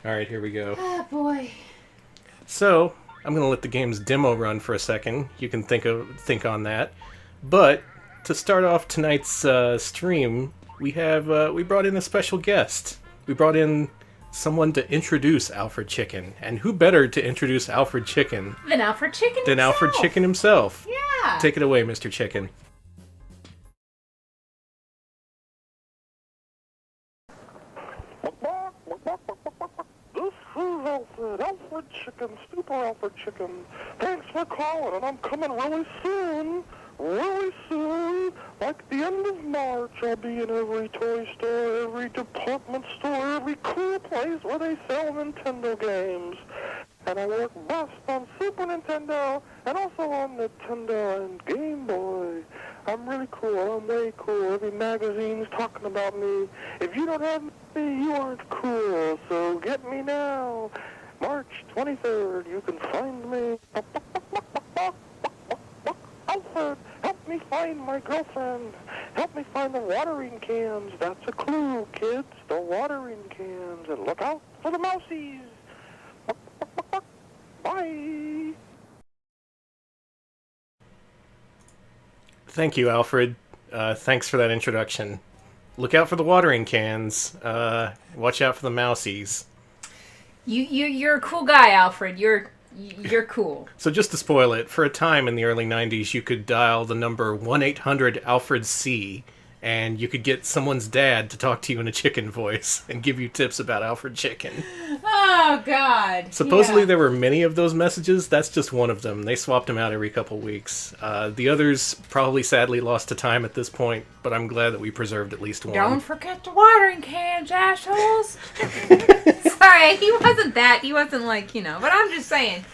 Alright, here we go. Oh, boy. So, I'm going to let the game's demo run for a second. You can think on that. But, to start off tonight's stream, we brought in a special guest. We brought in someone to introduce Alfred Chicken. And who better to introduce Alfred Chicken Than Alfred Chicken than himself. Alfred Chicken himself? Yeah. Take it away, Mr. Chicken. This is Alfred Chicken, Super Alfred Chicken. Thanks for calling, and I'm coming really soon. Really soon. Like the end of March, I'll be in every toy store, every department store, every cool place where they sell Nintendo games. And I work best on Super Nintendo, and also on Nintendo and Game Boy. I'm really cool. I'm way cool. Every magazine's talking about me. If you don't have me, you aren't cool. So get me now. March 23rd, you can find me. Alfred, help me find my girlfriend. Help me find the watering cans. That's a clue, kids. The watering cans. And look out for the mousies. Bye. Thank you, Alfred. Thanks for that introduction. Look out for the watering cans. Watch out for the mousies. You're a cool guy, Alfred. You're cool. So just to spoil it, for a time in the early 90s, you could dial the number 1-800-ALFRED-C, and you could get someone's dad to talk to you in a chicken voice and give you tips about Alfred Chicken. Oh, God. Supposedly there were many of those messages. That's just one of them. They swapped them out every couple weeks. The others probably sadly lost to time at this point, but I'm glad that we preserved at least one. Don't forget the watering cans, assholes. Sorry, he wasn't like, but I'm just saying.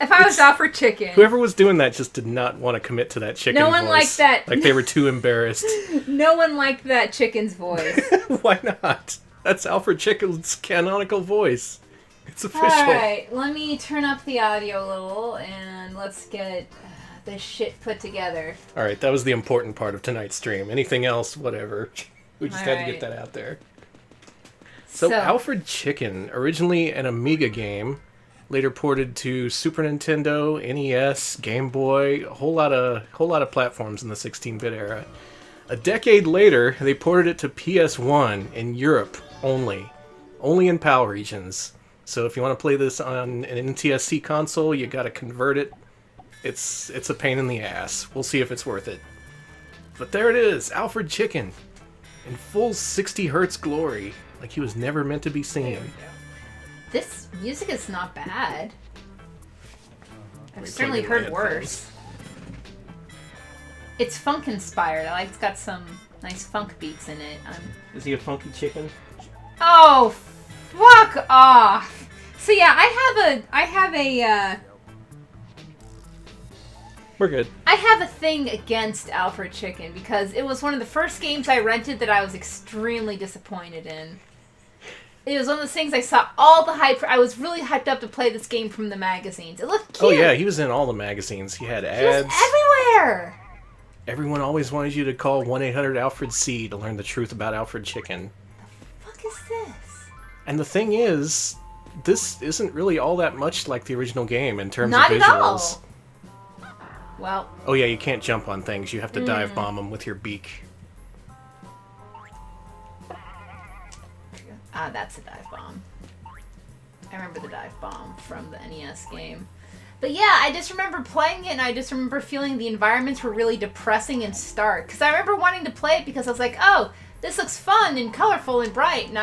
If I was Alfred Chicken... Whoever was doing that just did not want to commit to that chicken voice. No one liked that. Like they were too embarrassed. No one liked that chicken's voice. Why not? That's Alfred Chicken's canonical voice. It's official. Alright, let me turn up the audio a little, and let's get this shit put together. Alright, that was the important part of tonight's stream. Anything else, whatever. We just had to get that out there. So Alfred Chicken, originally an Amiga game, later ported to Super Nintendo, NES, Game Boy, a whole lot of platforms in the 16-bit era. A decade later, they ported it to PS1 in Europe only in PAL regions. So if you want to play this on an NTSC console, you got to convert it. It's a pain in the ass. We'll see if it's worth it. But there it is, Alfred Chicken, in full 60 hertz glory, like he was never meant to be seen. This music is not bad. I've certainly heard worse. It's funk inspired. I like it's got some nice funk beats in it. Is he a funky chicken? Oh, fuck off! So yeah, I have a. We're good. I have a thing against Alfred Chicken because it was one of the first games I rented that I was extremely disappointed in. It was one of those things I saw all the hype. I was really hyped up to play this game from the magazines. It looked cute. Oh yeah, he was in all the magazines. He had ads. He was everywhere. Everyone always wanted you to call 1-800-ALFRED-C to learn the truth about Alfred Chicken. The fuck is this? And the thing is, this isn't really all that much like the original game in terms Not of at visuals. all. Well. Oh yeah, you can't jump on things. You have to dive bomb them with your beak. Ah, that's a dive bomb. I remember the dive bomb from the NES game. But yeah, I just remember playing it, and I just remember feeling the environments were really depressing and stark. Because I remember wanting to play it because I was like, oh, this looks fun and colorful and bright. And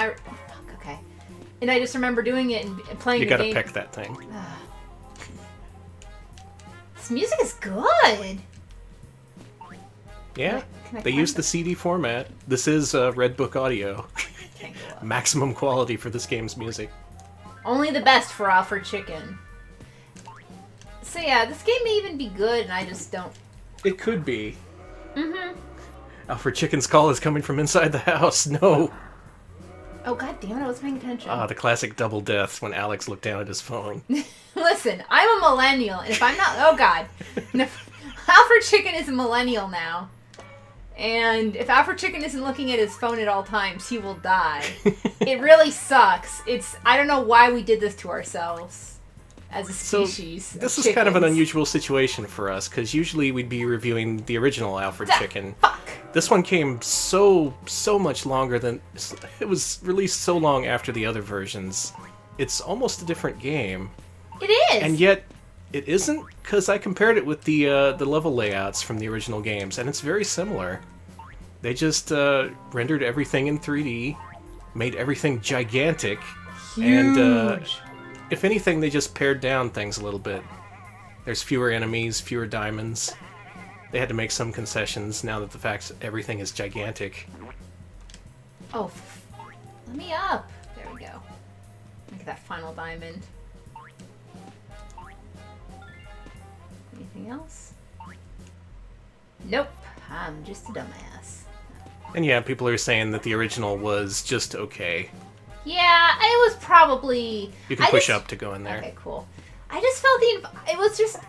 okay. And I just remember doing it and playing the game. You gotta pick that thing. This music is good. Yeah, they use the CD format. This is Red Book Audio. Maximum quality for this game's music. Only the best for Alfred Chicken. So yeah, this game may even be good, and I just don't... It could be. Alfred Chicken's call is coming from inside the house. No. Oh, god damn it, I wasn't paying attention. Ah, the classic double death when Alex looked down at his phone. Listen, I'm a millennial, and if I'm not... Oh god. Alfred Chicken is a millennial now. And if Alfred Chicken isn't looking at his phone at all times, he will die. It really sucks. I don't know why we did this to ourselves as a species. So, this is kind of an unusual situation for us, because usually we'd be reviewing the original Alfred Chicken. Fuck! This one came so much longer than... It was released so long after the other versions. It's almost a different game. It is! And yet, it isn't, because I compared it with the level layouts from the original games, and it's very similar. They just rendered everything in 3D, made everything gigantic, Huge. And if anything, they just pared down things a little bit. There's fewer enemies, fewer diamonds. They had to make some concessions now that the fact everything is gigantic. Oh, let me up. There we go. Look at that final diamond. Anything else? Nope. I'm just a dumbass. And yeah, people are saying that the original was just okay. Yeah, it was probably... You can push up to go in there. Okay, cool. I just felt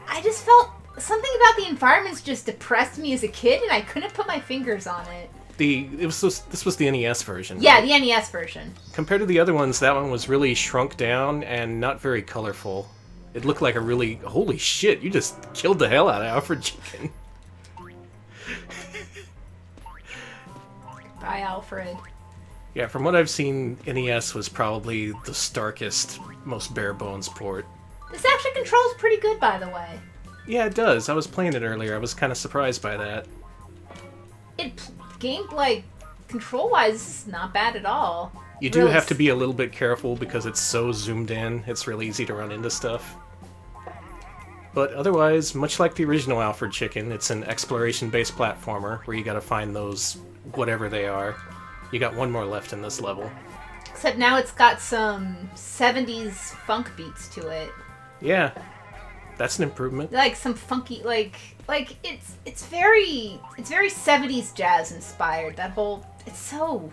I just felt something about the environments just depressed me as a kid, and I couldn't put my fingers on it. This was the NES version. Yeah, right? the NES version. Compared to the other ones, that one was really shrunk down and not very colorful. It looked like a really... Holy shit, you just killed the hell out of Alfred Chicken. Bye, Alfred. Yeah, from what I've seen, NES was probably the starkest, most bare-bones port. This actually controls pretty good, by the way. Yeah, it does. I was playing it earlier. I was kind of surprised by that. Control-wise, it's not bad at all. You do have to be a little bit careful because it's so zoomed in. It's really easy to run into stuff. But otherwise, much like the original Alfred Chicken, it's an exploration-based platformer where you gotta find those whatever they are. You got one more left in this level. Except now it's got some 70s funk beats to it. Yeah, that's an improvement. Like some funky, it's very 70s jazz inspired. That whole, it's so...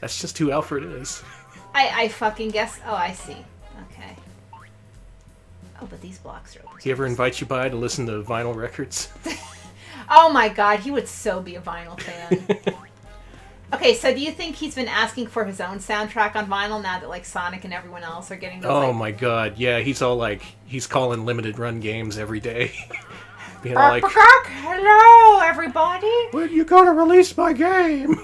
That's just who Alfred is. I fucking guess. Oh, I see. Okay. Oh, but these blocks are open. He ever invite you by to listen to vinyl records? Oh my god, he would so be a vinyl fan. Okay, so do you think he's been asking for his own soundtrack on vinyl now that like Sonic and everyone else are getting those? Oh my god, yeah, he's calling limited run games every day. Being all like, hello everybody! When you gonna release my game?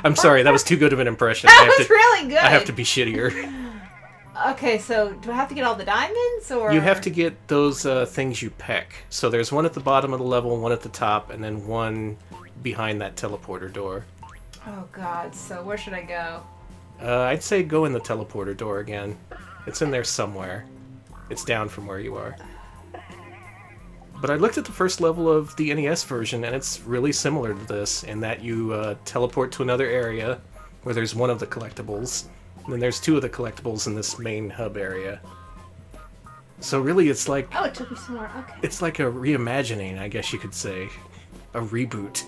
I'm sorry, that was too good of an impression. That was really good. I have to be shittier. Okay, so do I have to get all the diamonds, or...? You have to get those things you peck. So there's one at the bottom of the level, one at the top, and then one behind that teleporter door. Oh god, so where should I go? I'd say go in the teleporter door again. It's in there somewhere. It's down from where you are. But I looked at the first level of the NES version, and it's really similar to this, in that you teleport to another area, where there's one of the collectibles, and then there's two of the collectibles in this main hub area. So really it's like... Oh, it took me somewhere, okay. It's like a reimagining, I guess you could say. A reboot.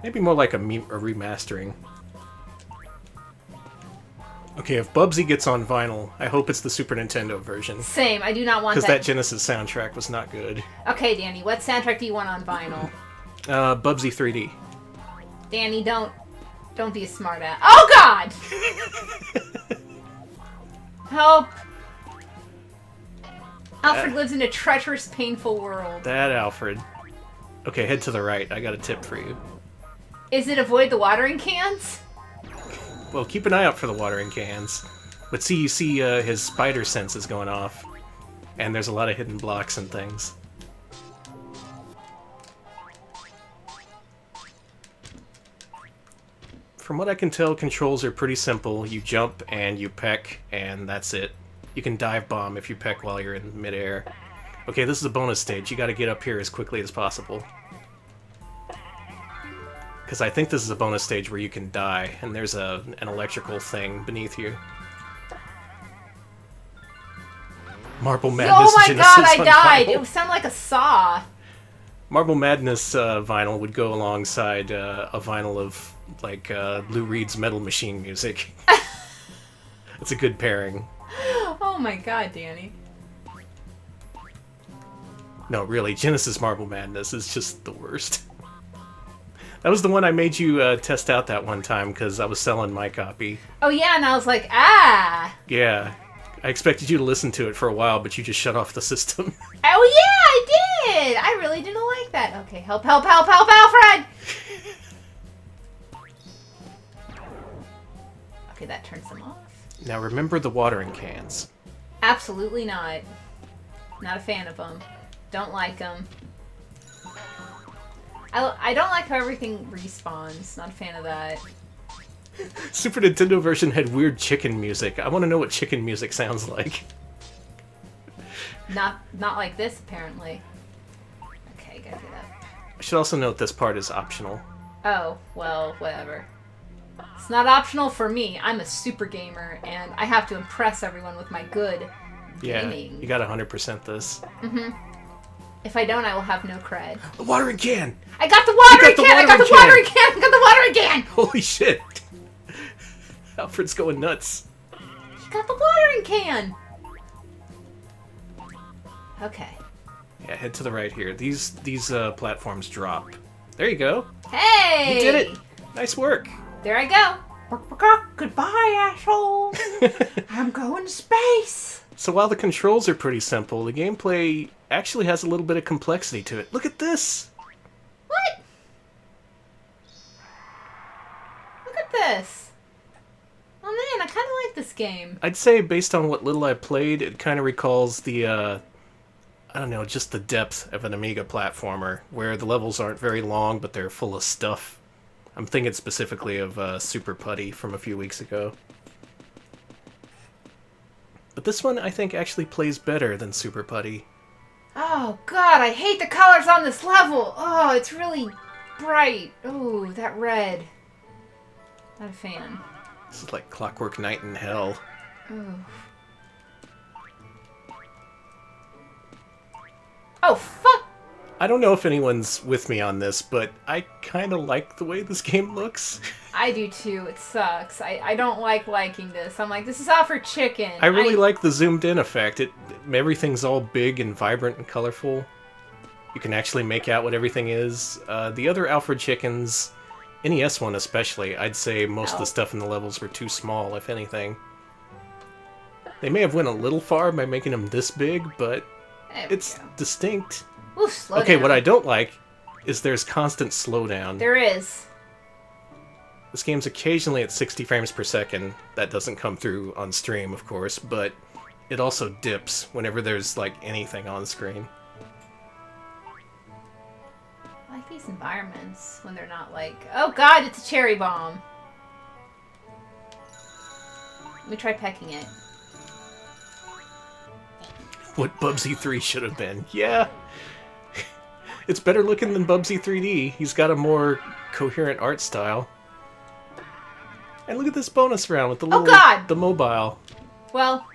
Maybe more like a remastering. Okay, if Bubsy gets on vinyl, I hope it's the Super Nintendo version. Same, I do not want that. Because that Genesis soundtrack was not good. Okay, Danny, what soundtrack do you want on vinyl? Bubsy 3D. Danny, don't be a smartass. Oh god! Help! Alfred lives in a treacherous, painful world. That Alfred. Okay, head to the right. I got a tip for you. Is it avoid the watering cans? Well, keep an eye out for the watering cans. But see, you see his spider sense is going off. And there's a lot of hidden blocks and things. From what I can tell, controls are pretty simple. You jump and you peck, and that's it. You can dive bomb if you peck while you're in midair. Okay, this is a bonus stage. You gotta get up here as quickly as possible. Because I think this is a bonus stage where you can die, and there's an electrical thing beneath you. Marble Madness. Oh my god, I died! It sounded like a saw. Marble Madness vinyl would go alongside a vinyl of, like, Lou Reed's Metal Machine music. It's a good pairing. Oh my god, Danny. No, really, Genesis Marble Madness is just the worst. That was the one I made you test out that one time because I was selling my copy. Oh, yeah, and I was like, ah! Yeah. I expected you to listen to it for a while, but you just shut off the system. Oh, yeah, I did! I really didn't like that. Okay, help, help, help, help, Alfred! Okay, that turns them off. Now remember the watering cans. Absolutely not. Not a fan of them. Don't like them. I don't like how everything respawns. Not a fan of that. Super Nintendo version had weird chicken music. I want to know what chicken music sounds like. Not like this, apparently. Okay, gotta get up. I should also note this part is optional. Oh, well, whatever. It's not optional for me. I'm a super gamer, and I have to impress everyone with my good gaming. You got 100% this. Mm-hmm. If I don't, I will have no cred. The watering can! I got the watering can! I got the watering can! I got the watering can! Holy shit! Alfred's going nuts. He got the watering can! Okay. Yeah, head to the right here. These platforms drop. There you go. Hey! You did it! Nice work. There I go. Goodbye, asshole. I'm going to space. So while the controls are pretty simple, the gameplay actually has a little bit of complexity to it. Look at this! What? Look at this. Oh man, I kind of like this game. I'd say based on what little I played, it kind of recalls the, I don't know, just the depth of an Amiga platformer, where the levels aren't very long, but they're full of stuff. I'm thinking specifically of Super Putty from a few weeks ago. But this one, I think, actually plays better than Super Putty. Oh god, I hate the colors on this level. Oh, it's really bright. Oh, that red. Not a fan. This is like Clockwork Night in Hell. Oh. Oh, fuck! I don't know if anyone's with me on this, but I kind of like the way this game looks. I do too. It sucks. I don't liking this. I'm like, this is all for chicken. I really like the zoomed in effect. Everything's all big and vibrant and colorful. You can actually make out what everything is. The other Alfred chickens, NES one especially, I'd say most of the stuff in the levels were too small, if anything. They may have went a little far by making them this big, but it's distinct. Ooh, slow okay, down. what I don't like is there's constant slowdown. There is. This game's occasionally at 60 frames per second. That doesn't come through on stream, of course, but it also dips whenever there's, like, anything on screen. I like these environments when they're not like, oh god, it's a cherry bomb. Let me try pecking it. What Bubsy 3 should have been. Yeah. It's better looking than Bubsy 3D. He's got a more coherent art style. And look at this bonus round with the little, the mobile. Well,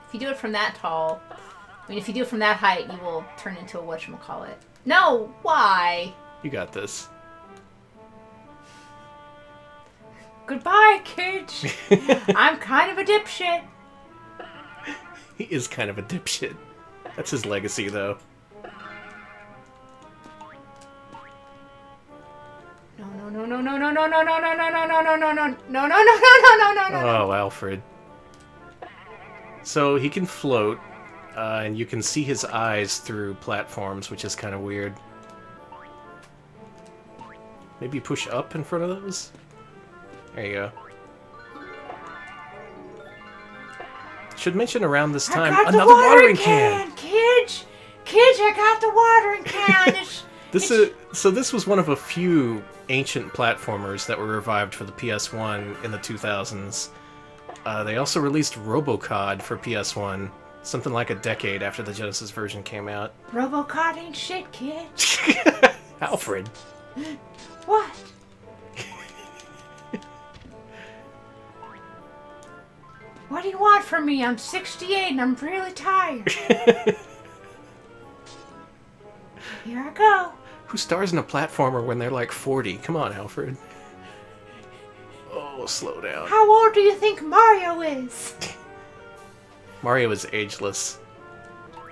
if you do it from that tall, I mean, if you do it from that height, you will turn into a whatchamacallit. No, why? You got this. Goodbye, kids. I'm kind of a dipshit. He is kind of a dipshit. That's his legacy, though. No. Oh, Alfred. So he can float, and you can see his eyes through platforms, which is kind of weird. Maybe push up in front of those? There you go. Should mention around this time, another watering can! Kids, I got the watering can! This was one of a few ancient platformers that were revived for the PS1 in the 2000s. They also released RoboCod for PS1, something like a decade after the Genesis version came out. RoboCod ain't shit, kid. Alfred. What? What do you want from me? I'm 68 and I'm really tired. Here I go. Who stars in a platformer when they're like 40? Come on, Alfred. Oh, slow down. How old do you think Mario is? Mario is ageless.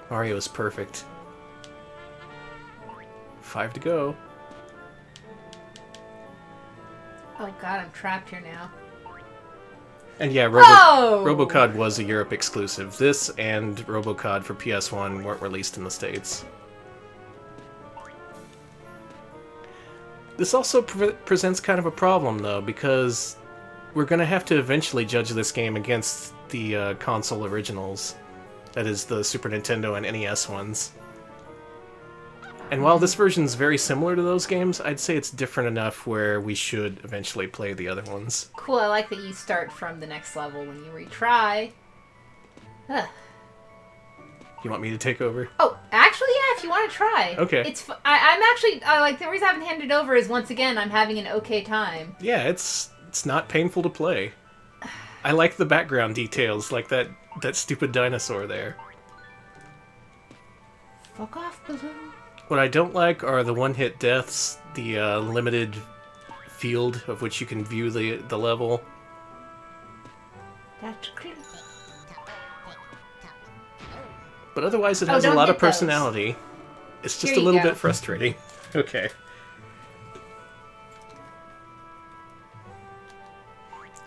Mario is perfect. 5 to go. Oh god, I'm trapped here now. And yeah, Whoa! Robocod was a Europe exclusive. This and Robocod for PS1 weren't released in the States. This also presents kind of a problem, though, because we're going to have to eventually judge this game against the console originals. That is, the Super Nintendo and NES ones. And while this version's very similar to those games, I'd say it's different enough where we should eventually play the other ones. Cool, I like that you start from the next level when you retry. Ugh. You want me to take over? Oh, actually, yeah, if you want to try. Okay. I'm actually, like, the reason I haven't handed it over is, once again, I'm having an okay time. Yeah, it's not painful to play. I like the background details, like that stupid dinosaur there. Fuck off, balloon. What I don't like are the one-hit deaths, the limited field of which you can view the level. That's creepy. But otherwise, it has a lot of personality. It's just a little bit frustrating. Okay.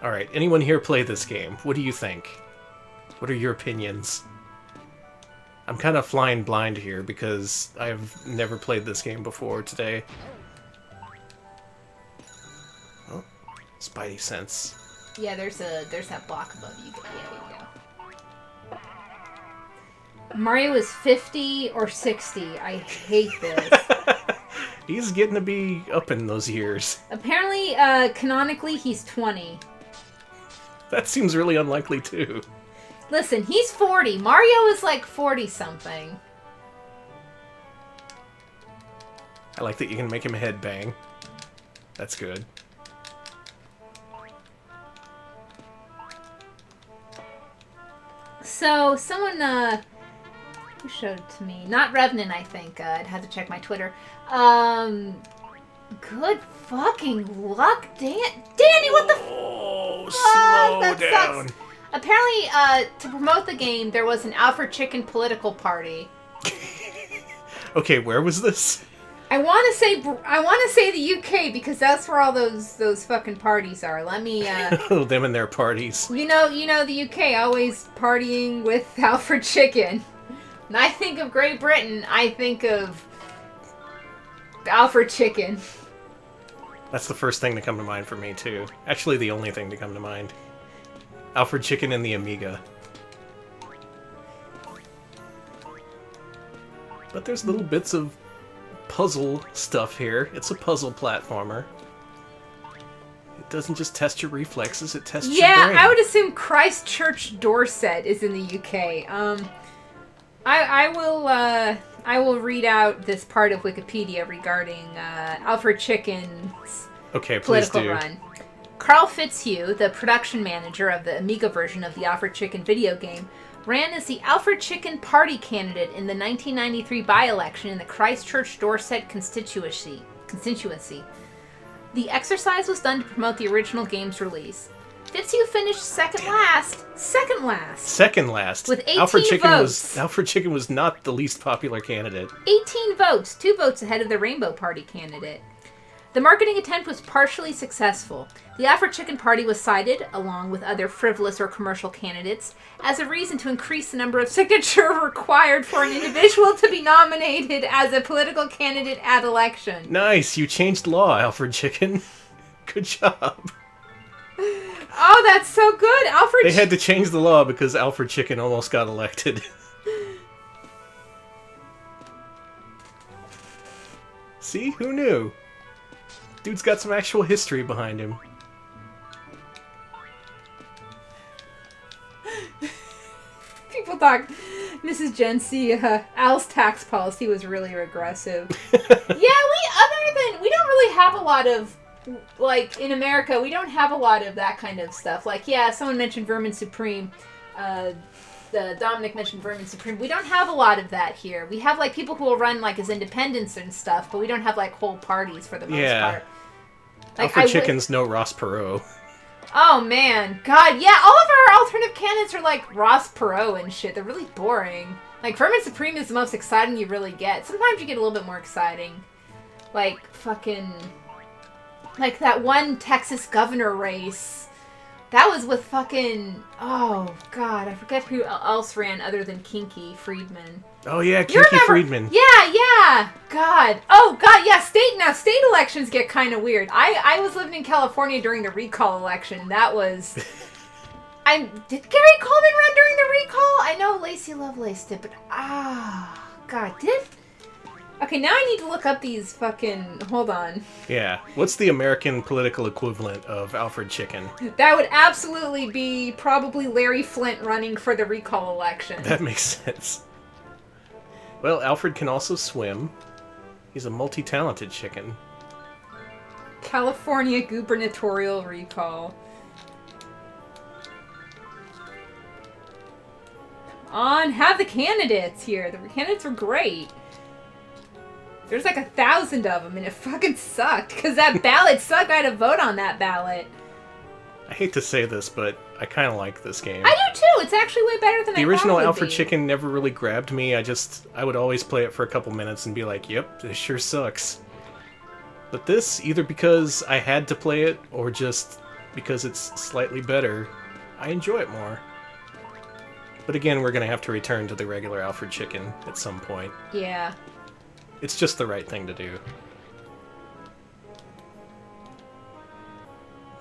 Alright, anyone here play this game? What do you think? What are your opinions? I'm kind of flying blind here because I've never played this game before today. Oh, Spidey sense. Yeah, there's that block above you. Yeah, there you go. Mario is 50 or 60. I hate this. He's getting to be up in those years. Apparently, canonically, he's 20. That seems really unlikely, too. Listen, he's 40. Mario is like 40-something. I like that you can make him headbang. That's good. So, someone, who showed it to me? Not Revenant, I think. I'd have to check my Twitter. Good fucking luck, Danny, what the slow that down. Sucks. Apparently, to promote the game, there was an Alfred Chicken political party. Okay, where was this? I want to say the UK because that's where all those fucking parties are. Let me. Them and their parties. You know the UK always partying with Alfred Chicken. When I think of Great Britain, I think of Alfred Chicken. That's the first thing to come to mind for me, too. Actually, the only thing to come to mind. Alfred Chicken and the Amiga. But there's little bits of puzzle stuff here. It's a puzzle platformer. It doesn't just test your reflexes, it tests your brain. Yeah, I would assume Christchurch, Dorset is in the UK. I will read out this part of Wikipedia regarding Alfred Chicken's political run. Carl Fitzhugh, the production manager of the Amiga version of the Alfred Chicken video game, ran as the Alfred Chicken party candidate in the 1993 by-election in the Christchurch, Dorset constituency. The exercise was done to promote the original game's release. Fitzhugh finished second last. With 18 votes. Alfred Chicken was not the least popular candidate. 18 votes, 2 votes ahead of the Rainbow Party candidate. The marketing attempt was partially successful. The Alfred Chicken Party was cited, along with other frivolous or commercial candidates, as a reason to increase the number of signatures required for an individual to be nominated as a political candidate at election. Nice, you changed law, Alfred Chicken. Good job. Oh, that's so good. They had to change the law because Alfred Chicken almost got elected. See? Who knew? Dude's got some actual history behind him. People thought Mrs. Gency, Al's tax policy was really regressive. We don't really have a lot of, like, in America, we don't have a lot of that kind of stuff. Like, yeah, someone mentioned Vermin Supreme. Dominic mentioned Vermin Supreme. We don't have a lot of that here. We have, like, people who will run, like, as independents and stuff, but we don't have, like, whole parties for the most part. Like, Alfred Chicken's no Ross Perot. Oh, man. God, yeah, all of our alternative candidates are, like, Ross Perot and shit. They're really boring. Like, Vermin Supreme is the most exciting you really get. Sometimes you get a little bit more exciting. Like, fucking... Like that one Texas governor race. That was with fucking... Oh, God. I forget who else ran other than Kinky Friedman. Oh, yeah, Kinky Friedman. Yeah. God. Oh, God, yeah. State elections get kind of weird. I was living in California during the recall election. That was... Did Gary Coleman run during the recall? I know Lacey Lovelace did, but... God, did... Okay, now I need to look up these fucking... Hold on. Yeah. What's the American political equivalent of Alfred Chicken? That would absolutely be probably Larry Flint running for the recall election. That makes sense. Well, Alfred can also swim. He's a multi-talented chicken. California gubernatorial recall. Have the candidates here. The candidates are great. There's like 1,000 of them, and it fucking sucked, because that ballot sucked. I had to vote on that ballot. I hate to say this, but I kind of like this game. I do too. It's actually way better than I thought it would be. The original Alfred Chicken never really grabbed me. I would always play it for a couple minutes and be like, yep, this sure sucks. But this, either because I had to play it, or just because it's slightly better, I enjoy it more. But again, we're going to have to return to the regular Alfred Chicken at some point. Yeah. It's just the right thing to do.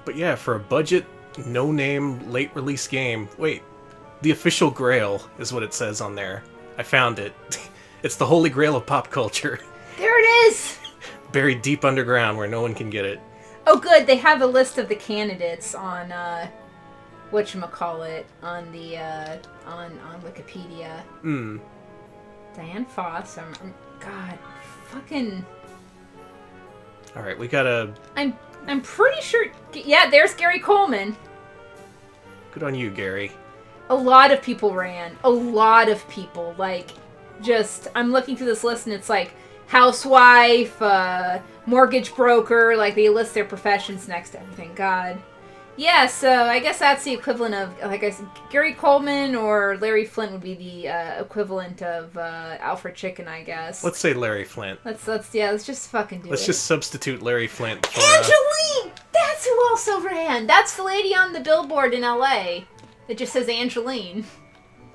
But yeah, for a budget, no-name, late-release game... Wait, the official grail is what it says on there. I found it. It's the holy grail of pop culture. There it is! Buried deep underground where no one can get it. Oh good, they have a list of the candidates on, whatchamacallit, on the, on Wikipedia. Diane Foss, God, fucking... Alright, we gotta... I'm pretty sure... Yeah, there's Gary Coleman. Good on you, Gary. A lot of people ran. A lot of people. Like, just... I'm looking through this list and it's like... Housewife, mortgage broker, like they list their professions next to everything. God. Yeah, so I guess that's the equivalent of, like I said, Gary Coleman or Larry Flint would be the equivalent of Alfred Chicken, I guess. Let's say Larry Flint. Let's just fucking do it. Let's just substitute Larry Flint for... Angeline! That's who also ran! That's the lady on the billboard in LA. It just says Angeline.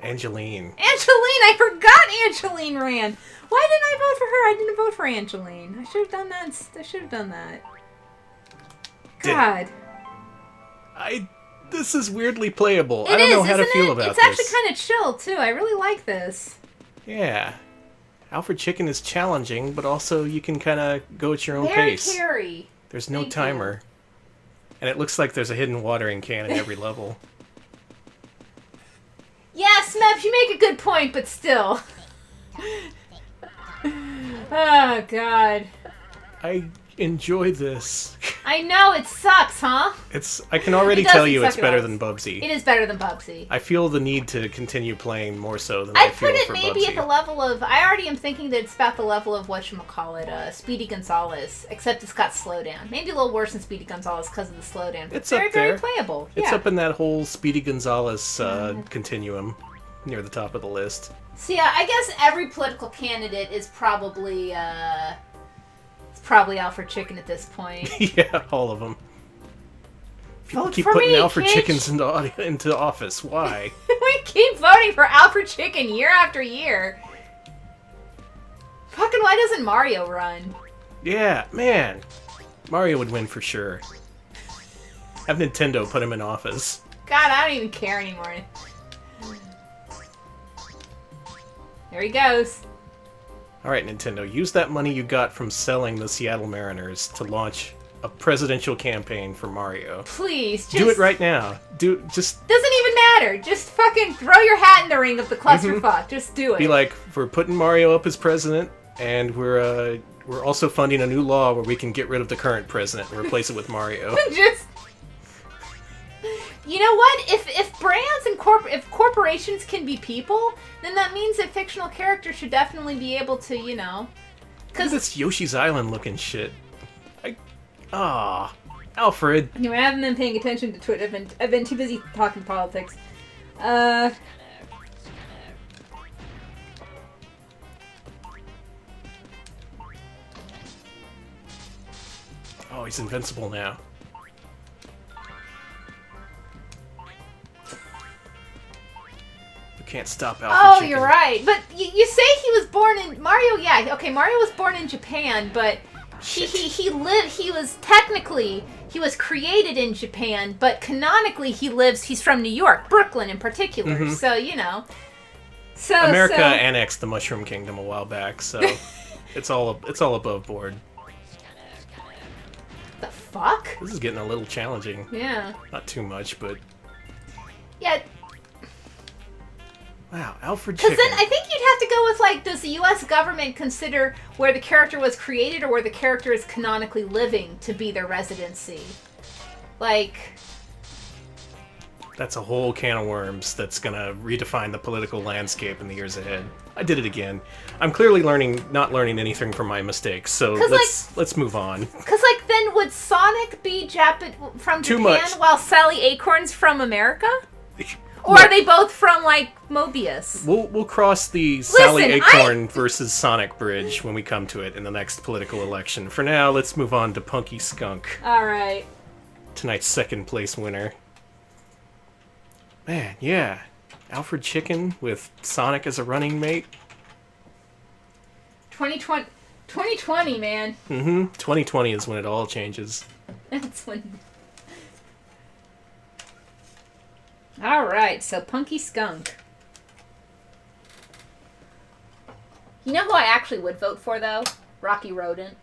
Angeline! I forgot Angeline ran! Why didn't I vote for her? I didn't vote for Angeline. I should have done that. God. This is weirdly playable. I don't know how to feel about this. It's actually kind of chill, too. I really like this. Yeah. Alfred Chicken is challenging, but also you can kind of go at your own pace. Very carry. There's no timer. And it looks like there's a hidden watering can in every level. Yeah, Smebs, you make a good point, but still. Oh, God. I enjoy this. I know, it sucks, huh? I can already tell you it's better than Bubsy. It is better than Bubsy. I feel the need to continue playing more so than I feel for Bubsy. I'd put it maybe at the level of... I already am thinking that it's about the level of whatchamacallit, Speedy Gonzales, except it's got slowdown. Maybe a little worse than Speedy Gonzales because of the slowdown. But it's very, very playable. It's up in that whole Speedy Gonzales continuum near the top of the list. So yeah, I guess every political candidate is probably Alfred Chicken at this point. Yeah, all of them. People keep putting Alfred Chickens into office. Why? We keep voting for Alfred Chicken year after year. Fucking why doesn't Mario run? Yeah, man. Mario would win for sure. Have Nintendo put him in office. God, I don't even care anymore. There he goes. Alright, Nintendo, use that money you got from selling the Seattle Mariners to launch a presidential campaign for Mario. Please, just... Do it right now. Just... Doesn't even matter. Just fucking throw your hat in the ring of the clusterfuck. Just do it. Be like, we're putting Mario up as president, and we're also funding a new law where we can get rid of the current president and replace it with Mario. Just... You know what? If brands and if corporations can be people, then that means that fictional characters should definitely be able to, you know... Look at this Yoshi's Island looking shit. Alfred. Anyway, I haven't been paying attention to Twitter. I've been too busy talking politics. Oh, he's invincible now. You can't stop Alfred Oh, Chicken. you're right. But you say he was born in Mario. Yeah, okay. Mario was born in Japan, but he was created in Japan, but canonically he's from New York, Brooklyn in particular. Mm-hmm. So you know. America annexed the Mushroom Kingdom a while back, so it's all above board. The fuck? This is getting a little challenging. Yeah. Not too much, but Yeah. wow, Alfred Chicken. Because then I think you'd have to go with, like, does the U.S. government consider where the character was created or where the character is canonically living to be their residency? Like... That's a whole can of worms that's gonna redefine the political landscape in the years ahead. I did it again. I'm clearly not learning anything from my mistakes, so let's move on. Because, like, then would Sonic be from Too Japan much. while Sally Acorn's from America? Or are they both from, like, Mobius? We'll cross the Sally Acorn versus Sonic bridge when we come to it in the next political election. For now, let's move on to Punky Skunk, Alright. tonight's second place winner. Man, yeah. Alfred Chicken with Sonic as a running mate. 2020, man. 2020 is when it all changes. That's when... Alright, so Punky Skunk. You know who I actually would vote for, though? Rocky Rodent.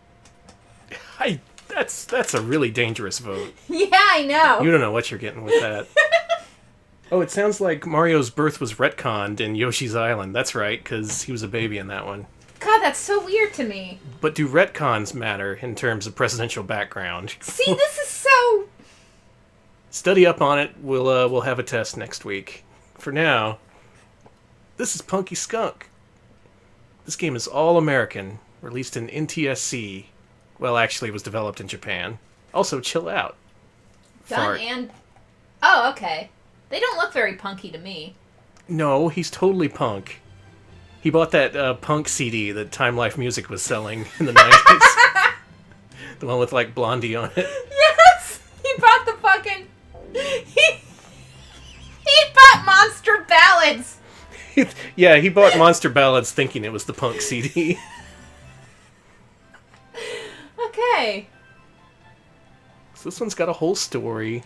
That's a really dangerous vote. Yeah, I know. You don't know what you're getting with that. Oh, it sounds like Mario's birth was retconned in Yoshi's Island. That's right, because he was a baby in that one. God, that's so weird to me. But do retcons matter in terms of presidential background? See, this is so... Study up on it. We'll have a test next week. For now, this is Punky Skunk. This game is all American, released in NTSC. Well, actually, it was developed in Japan. Also, chill out. Done Fart. and... Oh, okay. They don't look very punky to me. No, he's totally punk. He bought that punk CD that Time Life Music was selling in the 90s. The one with, like, Blondie on it. Yes! He bought the fucking... He bought Monster Ballads! Yeah, he bought Monster Ballads thinking it was the punk CD. Okay. So this one's got a whole story.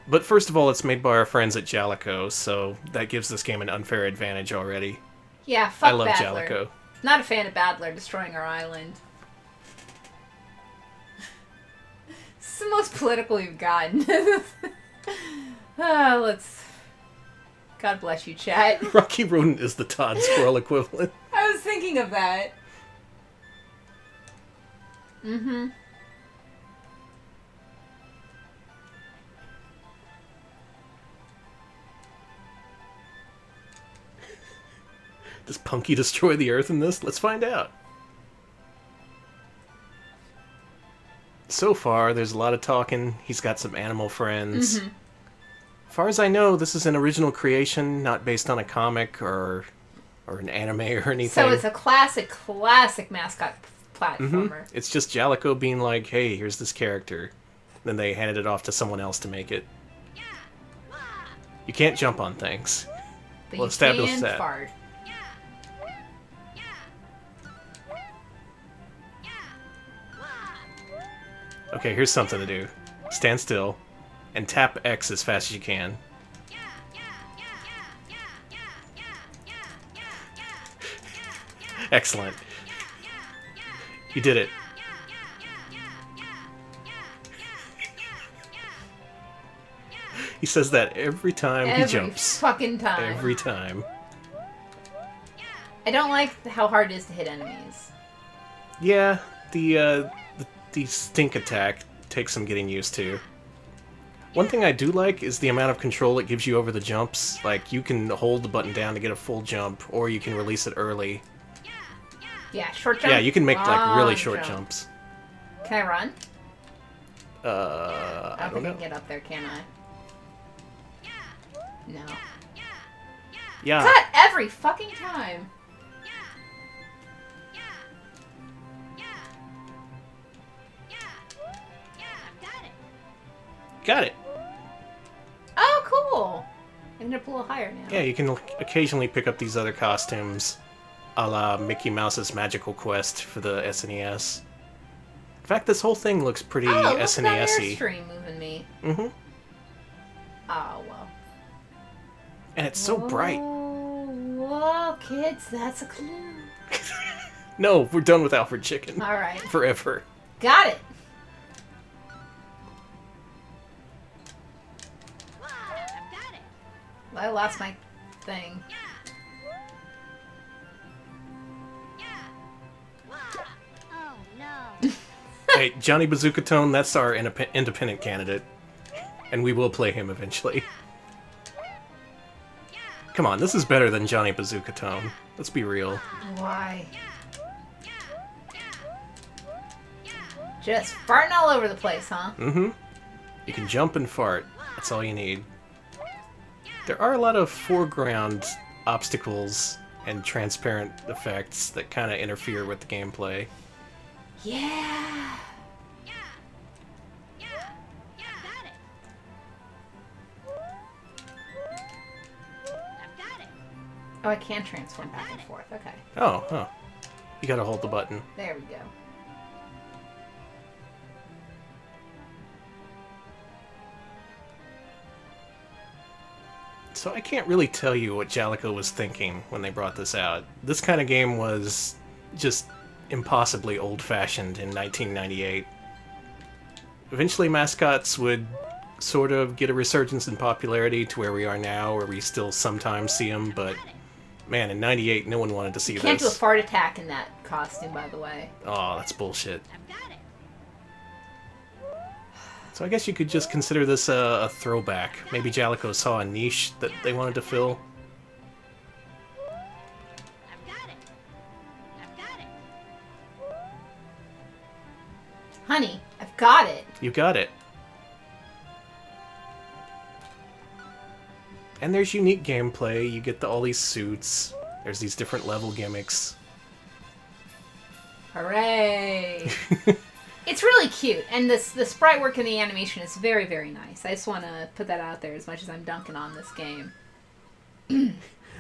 But first of all, it's made by our friends at Jalico, so that gives this game an unfair advantage already. Yeah, fuck I love Badler. Jalico. Not a fan of Badler destroying our island. It's the most political you've gotten. Let's... God bless you, chat. Rocky Rodent is the Todd Squirrel equivalent. I was thinking of that. Mm-hmm. Does Punky destroy the Earth in this? Let's find out. So far, there's a lot of talking. He's got some animal friends. Mm-hmm. As far as I know, this is an original creation, not based on a comic or an anime or anything. So it's a classic mascot platformer. It's just Jalico being like, hey, here's this character. Then they handed it off to someone else to make it. You can't jump on things. But Well, you establish can that. fart. Okay, here's something to do. Stand still, and tap X as fast as you can. Excellent. You did it. He says that every time he jumps. Fucking time. Every time. I don't like how hard it is to hit enemies. Yeah, the stink attack takes some getting used to. One thing I do like is the amount of control it gives you over the jumps. Like, you can hold the button down to get a full jump, or you can release it early. Yeah, short jump. Yeah, you can make, like, really long short jump. jumps. Can I run? I don't think I know. can get up there, can I? No. Yeah. God, every fucking time. Got it. Oh, cool. I ended up a little higher now. Yeah, you can occasionally pick up these other costumes, a la Mickey Mouse's Magical Quest for the SNES. In fact, this whole thing looks pretty SNES-y. Look at that Airstream moving me. Mm-hmm. Oh, well. And it's so bright. Whoa, kids, that's a clue. No, we're done with Alfred Chicken. All right. Forever. Got it. I lost my thing. Oh no. Hey, Johnny Bazooka Tone, that's our independent candidate. And we will play him eventually. Come on, this is better than Johnny Bazooka Tone. Let's be real. Why? Just farting all over the place, huh? Mm-hmm. You can jump and fart. That's all you need. There are a lot of foreground obstacles and transparent effects that kind of interfere with the gameplay. Yeah. Oh, I can transform back and forth. Okay. Oh, huh. You gotta hold the button. There we go. So I can't really tell you what Jalico was thinking when they brought this out. This kind of game was just impossibly old-fashioned in 1998. Eventually mascots would sort of get a resurgence in popularity to where we are now, where we still sometimes see them, but man, in 98 no one wanted to see this. Can't do a fart attack in that costume, by the way. Oh, that's bullshit. So I guess you could just consider this a throwback. Maybe Jalico saw a niche that they wanted to fill. Honey, I've got it. You got it. And there's unique gameplay. You get all these suits. There's these different level gimmicks. Hooray! It's really cute, and the sprite work and the animation is very, very nice. I just want to put that out there as much as I'm dunking on this game.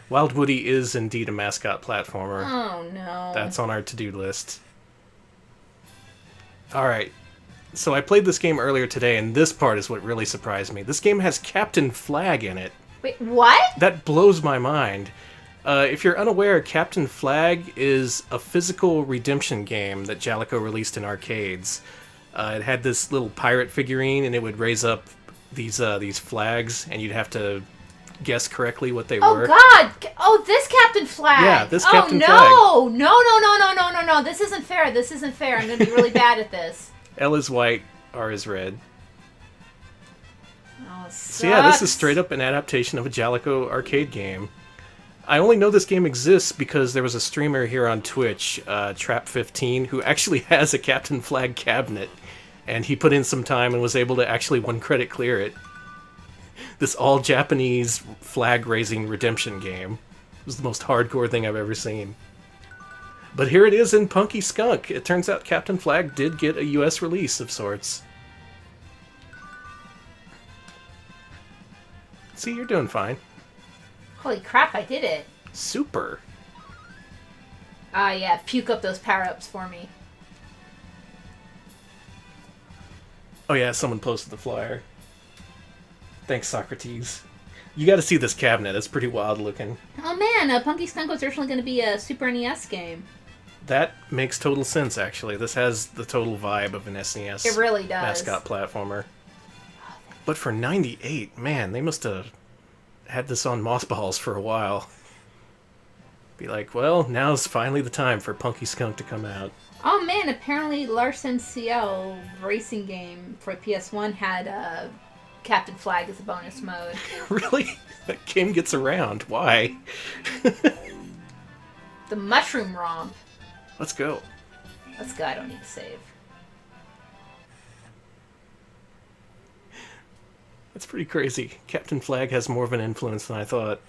Wild Woody is indeed a mascot platformer. Oh, no. That's on our to-do list. Alright, so I played this game earlier today, and this part is what really surprised me. This game has Captain Flag in it. Wait, what? That blows my mind. If you're unaware, Captain Flag is a physical redemption game that Jalico released in arcades. It had this little pirate figurine, and it would raise up these flags, and you'd have to guess correctly what they were. Oh, God! Oh, this Captain Flag! Yeah, this Captain Flag. Oh, no! This isn't fair. This isn't fair. I'm going to be really bad at this. L is white, R is red. Oh, it So yeah, this is sucks. straight up an adaptation of a Jalico arcade game. I only know this game exists because there was a streamer here on Twitch, Trap15, who actually has a Captain Flag cabinet, and he put in some time and was able to actually one credit clear it. This all-Japanese flag-raising redemption game. It was the most hardcore thing I've ever seen. But here it is in Punky Skunk. It turns out Captain Flag did get a US release of sorts. See, you're doing fine. Holy crap, I did it. Super. Ah, yeah, puke up those power-ups for me. Oh yeah, someone posted the flyer. Thanks, Socrates. You gotta see this cabinet, it's pretty wild looking. Oh man, Punky Skunk was originally going to be a Super NES game. That makes total sense, actually. This has the total vibe of an SNES It really does. mascot platformer. But for 98, man, they must have had this on mothballs for a while. Be like, well, now's finally the time for Punky Skunk to come out. Oh man, apparently Larsen CL racing game for PS1 had Captain Flag as a bonus mode. Really? That game gets around. Why? The Mushroom Romp. Let's go. Let's go, I don't need to save. That's pretty crazy. Captain Flag has more of an influence than I thought.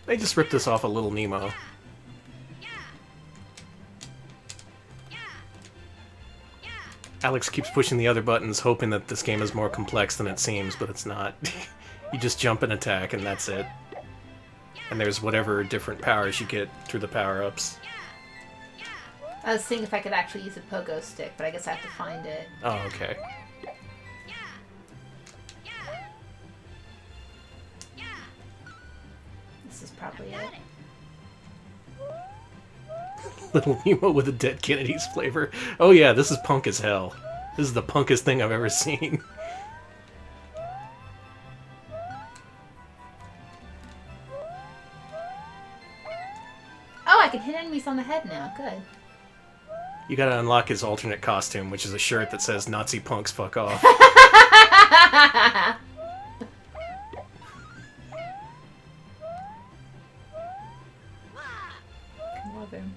They just ripped this off of Little Nemo. Alex keeps pushing the other buttons, hoping that this game is more complex than it seems, but it's not. You just jump and attack, and that's it. And there's whatever different powers you get through the power-ups. I was thinking if I could actually use a pogo stick, but I guess I have to find it. Oh, okay. This is probably it. Little Nemo with a Dead Kennedy's flavor. Oh yeah, this is punk as hell. This is the punkest thing I've ever seen. Oh, I can hit enemies on the head now. Good. You gotta unlock his alternate costume, which is a shirt that says Nazi punks fuck off. Love him.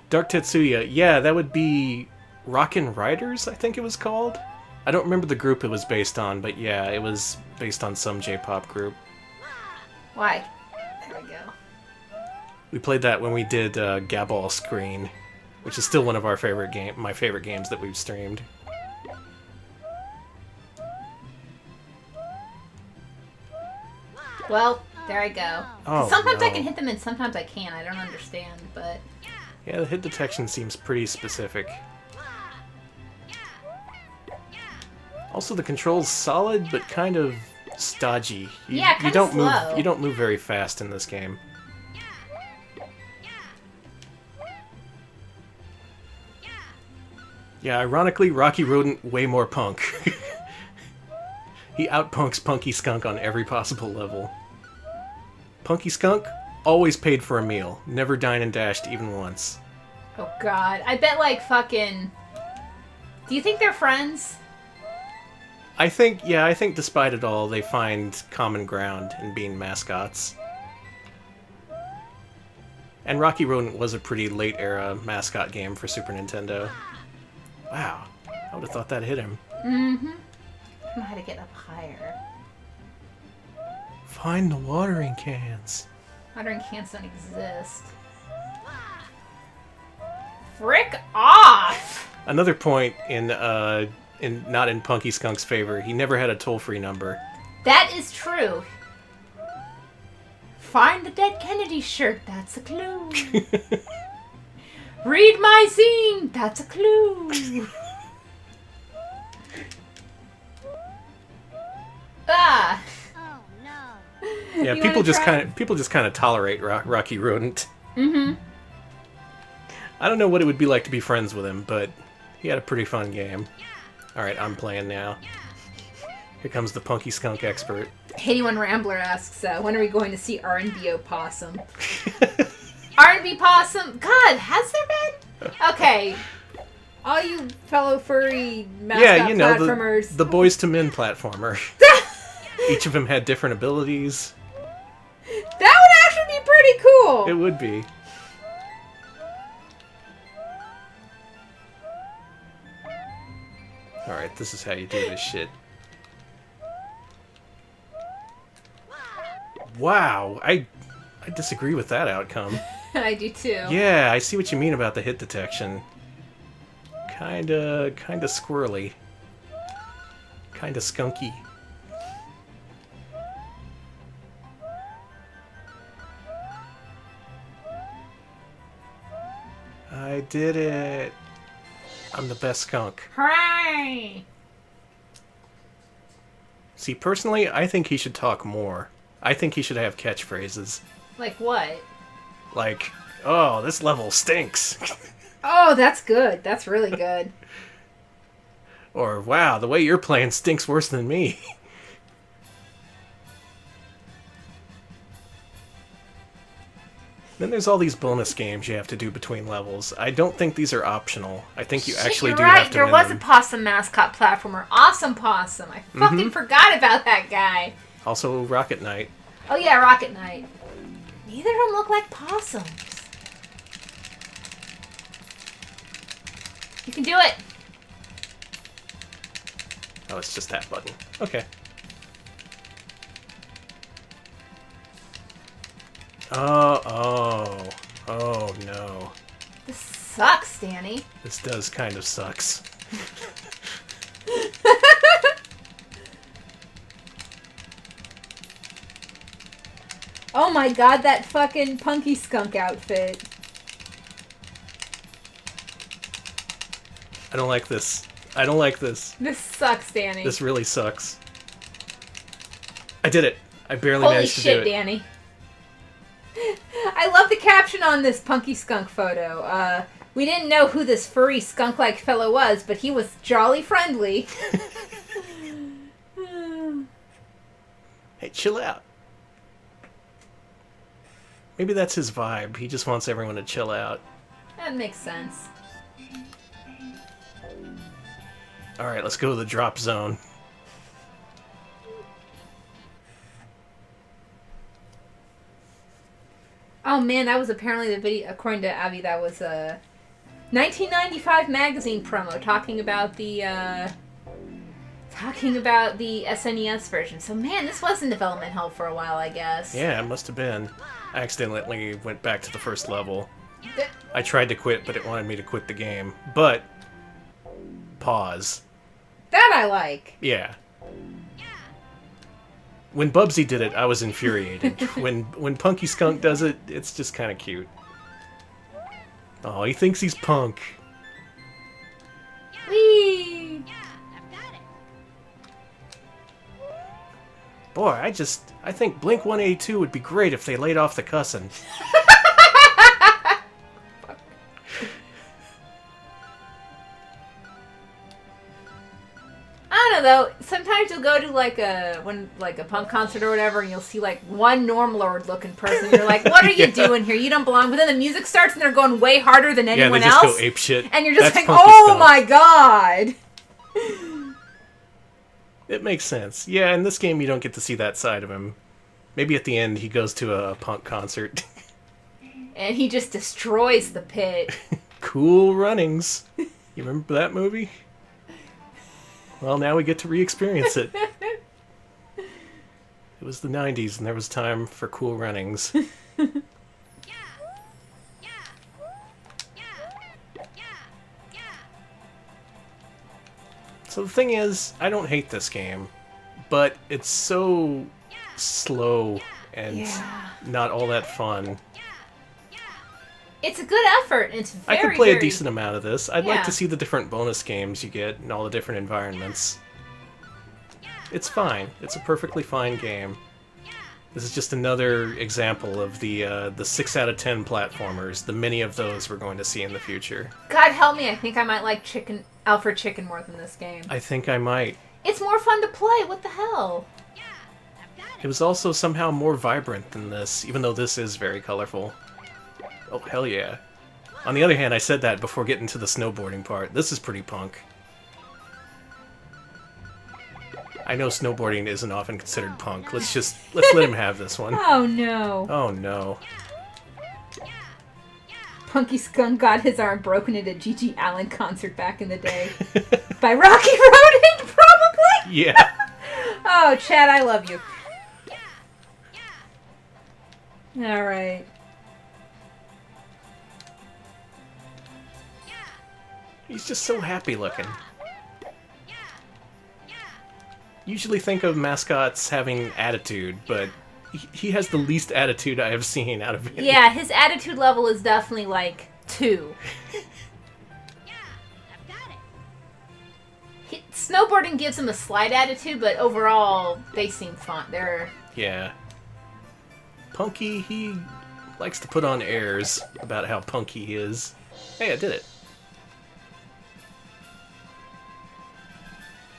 Dark Tetsuya, yeah, that would be Rockin' Riders, I think it was called. I don't remember the group it was based on, but yeah, it was based on some J-pop group. Why? There we go. We played that when we did Gaball Screen, which is still one of our my favorite games that we've streamed. Well, there I go. Oh, sometimes I no. can hit them and sometimes I can't. I don't understand, but... Yeah, the hit detection seems pretty specific. Also, the control's solid, but kind of stodgy. Yeah, kinda you don't slow. move. You don't move very fast in this game. Yeah, ironically, Rocky Rodent way more punk. He outpunks Punky Skunk on every possible level. Punky Skunk always paid for a meal, never dined and dashed even once. Oh god. I bet like fucking... Do you think they're friends? I think despite it all, they find common ground in being mascots. And Rocky Rodent was a pretty late-era mascot game for Super Nintendo. Wow, I would have thought that hit him. Mm-hmm. I don't know how to get up higher. Find the watering cans. Watering cans don't exist. Frick off! Another point in not in Punky Skunk's favor, he never had a toll-free number. That is true. Find the Dead Kennedy shirt, that's a clue. Read my zine, that's a clue. Ah. Oh no. Yeah, You people wanna just try? kind of tolerate Rocky Rodent. Mm-hmm. I don't know what it would be like to be friends with him, but he had a pretty fun game. Alright, I'm playing now. Here comes the Punky Skunk expert. 81 Rambler asks, when are we going to see R&B Opossum? R&B Possum? God, has there been? Okay. All you fellow furry mascot platformers. the Boys to Men platformer. Each of them had different abilities. That would actually be pretty cool. It would be. Alright, this is how you do this shit. Wow, I disagree with that outcome. I do too. Yeah, I see what you mean about the hit detection. Kinda squirrely. Kinda skunky. I did it! I'm the best skunk. Hooray! See, personally, I think he should talk more. I think he should have catchphrases. Like what? Like, oh, this level stinks. Oh, that's good. That's really good. Or, wow, the way you're playing stinks worse than me. Then there's all these bonus games you have to do between levels. I don't think these are optional. I think you actually do have to There win was them. a Possum mascot platformer. Awesome Possum. I fucking forgot about that guy. Also, Rocket Knight. Oh yeah, Rocket Knight. Neither of them look like possums. You can do it. Oh, it's just that button. Okay. Oh no. This is sucks, Danny. This does kind of sucks. Oh my god, that fucking Punky Skunk outfit. I don't like this. I don't like this. This sucks, Danny. This really sucks. I did it. I barely Holy managed to do shit, it. Danny. I love the caption on this Punky Skunk photo. We didn't know who this furry skunk-like fellow was, but he was jolly friendly. Hey, chill out. Maybe that's his vibe. He just wants everyone to chill out. That makes sense. Alright, let's go to the drop zone. Oh man, that was apparently the video, according to Abby, that was a 1995 magazine promo talking about the SNES version. So man, this was in development hell for a while, I guess. Yeah, it must have been. I accidentally went back to the first level. I tried to quit, but it wanted me to quit the game. But, pause. That I like. Yeah. When Bubsy did it, I was infuriated. when Punky Skunk does it, it's just kind of cute. Oh, he thinks he's punk. Whee! Boy, I think Blink-182 would be great if they laid off the cussing. I don't know though. Sometimes you'll go to like a punk concert or whatever, and you'll see like one normal looking person. And you're like, "What are you doing here? You don't belong." But then the music starts, and they're going way harder than anyone else. Yeah, they just go apeshit. And you're just That's like, Punky "Oh Skunk. my god!" It makes sense. Yeah, in this game you don't get to see that side of him. Maybe at the end he goes to a punk concert. And he just destroys the pit. Cool Runnings. You remember that movie? Well, now we get to re-experience it. It was the 90s, and there was time for Cool Runnings. So the thing is, I don't hate this game, but it's so slow and not all that fun. It's a good effort. It's very, I could play very... a decent amount of this. I'd like Yeah. to see the different bonus games you get and all the different environments. It's fine. It's a perfectly fine game. This is just another example of the 6 out of 10 platformers, the many of those we're going to see in the future. God help me, I think I might like Alfred Chicken more than this game. I think I might. It's more fun to play, what the hell? It was also somehow more vibrant than this, even though this is very colorful. Oh, hell yeah. On the other hand, I said that before getting to the snowboarding part. This is pretty punk. I know snowboarding isn't often considered punk. Let's let him have this one. Oh no. Oh no. Punky Skunk got his arm broken at a G.G. Allen concert back in the day. By Rocky Rodent, probably? Yeah. Oh, Chad, I love you. Alright. He's just so happy looking. Usually think of mascots having attitude, but he has the least attitude I have seen out of him. Yeah, his attitude level is definitely like 2. Snowboarding gives him a slight attitude, but overall, they seem fun. Yeah. Punky, he likes to put on airs about how punky he is. Hey, I did it.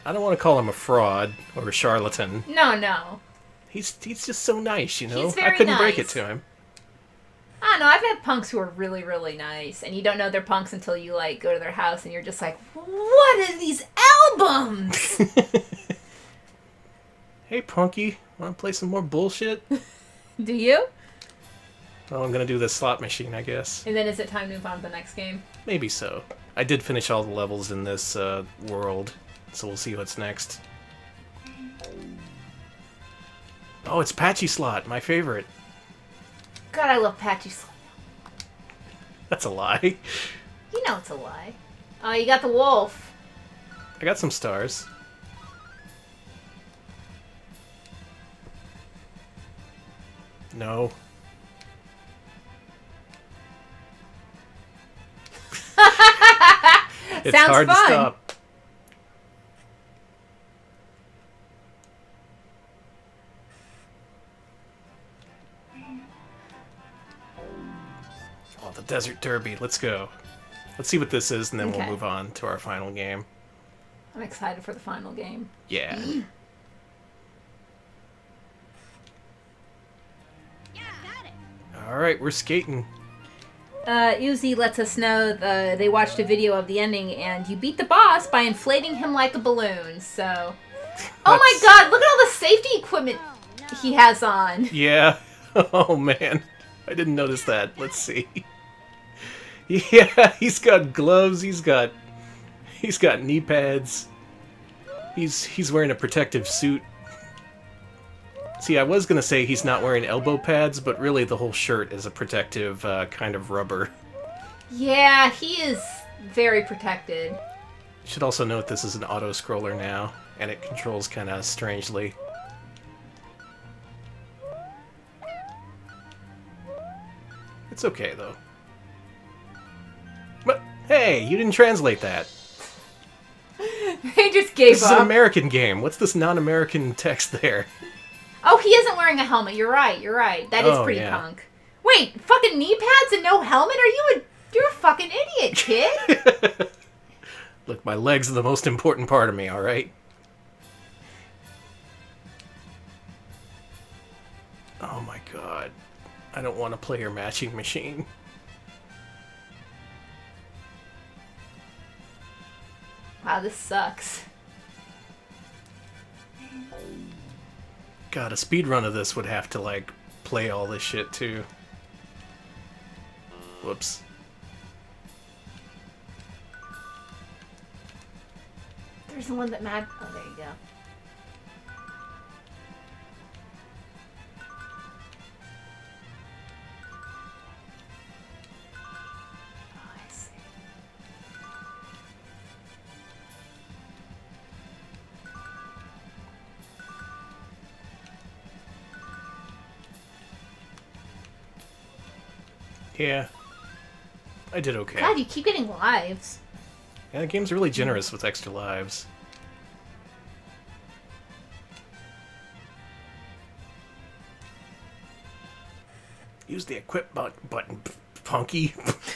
I don't want to call him a fraud or a charlatan. No. He's just so nice, you know? He's very I couldn't break it nice. to him. I don't know, I've had punks who are really, really nice, and you don't know they're punks until you, like, go to their house, and you're just like, what are these albums? Hey, Punky, want to play some more bullshit? Do you? Well, I'm going to do this slot machine, I guess. And then is it time to move on to the next game? Maybe so. I did finish all the levels in this world, so we'll see what's next. Oh, it's Patchy Slot, my favorite. God, I love Patchy Slot. That's a lie. You We know it's a lie. Oh, you got the wolf. I got some stars. No. It's Sounds hard fun. to stop. Oh, the Desert Derby. Let's go. Let's see what this is, and then we'll Okay. move on to our final game. I'm excited for the final game. Yeah. Yeah, got it. All right, we're skating. Uzi lets us know they watched a video of the ending, and you beat the boss by inflating him like a balloon. So, oh my God! Look at all the safety equipment Oh, no. he has on. Yeah. Oh man, I didn't notice that. Let's see. Yeah, he's got gloves. He's got knee pads. He's wearing a protective suit. See, I was gonna say he's not wearing elbow pads, but really the whole shirt is a protective kind of rubber. Yeah, he is very protected. Should also note this is an auto-scroller now, and it controls kind of strangely. It's okay, though. But, hey, you didn't translate that. They just gave This is an up. American game. What's this non-American text there? Oh, he isn't wearing a helmet. You're right. You're right. That is Oh, pretty yeah. punk. Wait, fucking knee pads and no helmet? You're a fucking idiot, kid. Look, my legs are the most important part of me, alright? Oh my god. I don't want to play your matching machine. Wow, this sucks. God, a speedrun of this would have to, like, play all this shit, too. Whoops. There's the one that Mad... Oh, there you go. Oh, I see. Yeah. I did okay. God, you keep getting lives. Yeah, the game's really generous with extra lives. Use the equip button, Punky.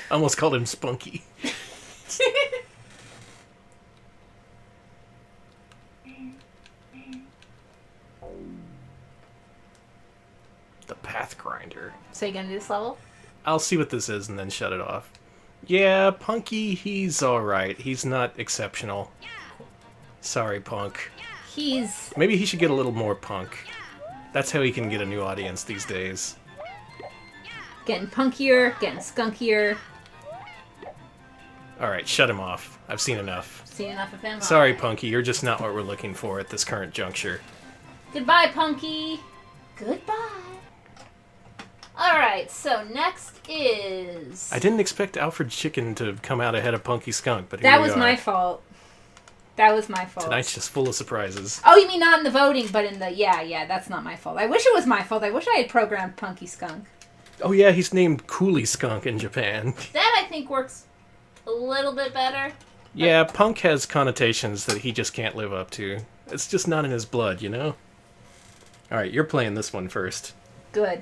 I almost called him Spunky. The Path Grinder. So you gonna do this level? I'll see what this is and then shut it off. Yeah, Punky, he's alright. He's not exceptional. Sorry, Punk. He's... Maybe he should get a little more punk. That's how he can get a new audience these days. getting punkier, getting skunkier. Alright, shut him off. I've seen enough. Seen enough of him? Sorry, Alright. Punky, you're just not what we're looking for at this current juncture. Goodbye, Punky. Goodbye. Alright, so next is... I didn't expect Alfred Chicken to come out ahead of Punky Skunk, but here That we was are. my fault. That was my fault. Tonight's just full of surprises. Oh, you mean not in the voting, but in the... Yeah, that's not my fault. I wish it was my fault. I wish I had programmed Punky Skunk. Oh yeah, he's named Coolie Skunk in Japan. That, I think, works a little bit better. Yeah, Punk has connotations that he just can't live up to. It's just not in his blood, you know? Alright, you're playing this one first. Good.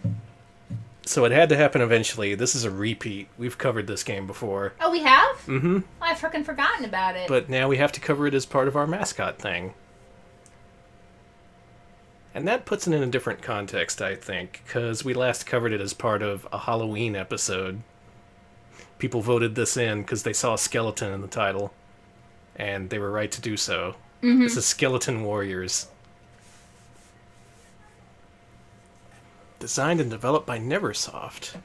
So it had to happen eventually. This is a repeat. We've covered this game before. Oh, we have? Mm-hmm. I've frickin' forgotten about it. But now we have to cover it as part of our mascot thing. And that puts it in a different context, I think, because we last covered it as part of a Halloween episode. People voted this in because they saw a skeleton in the title, and they were right to do so. Mm-hmm. This is Skeleton Warriors. Designed and developed by Neversoft.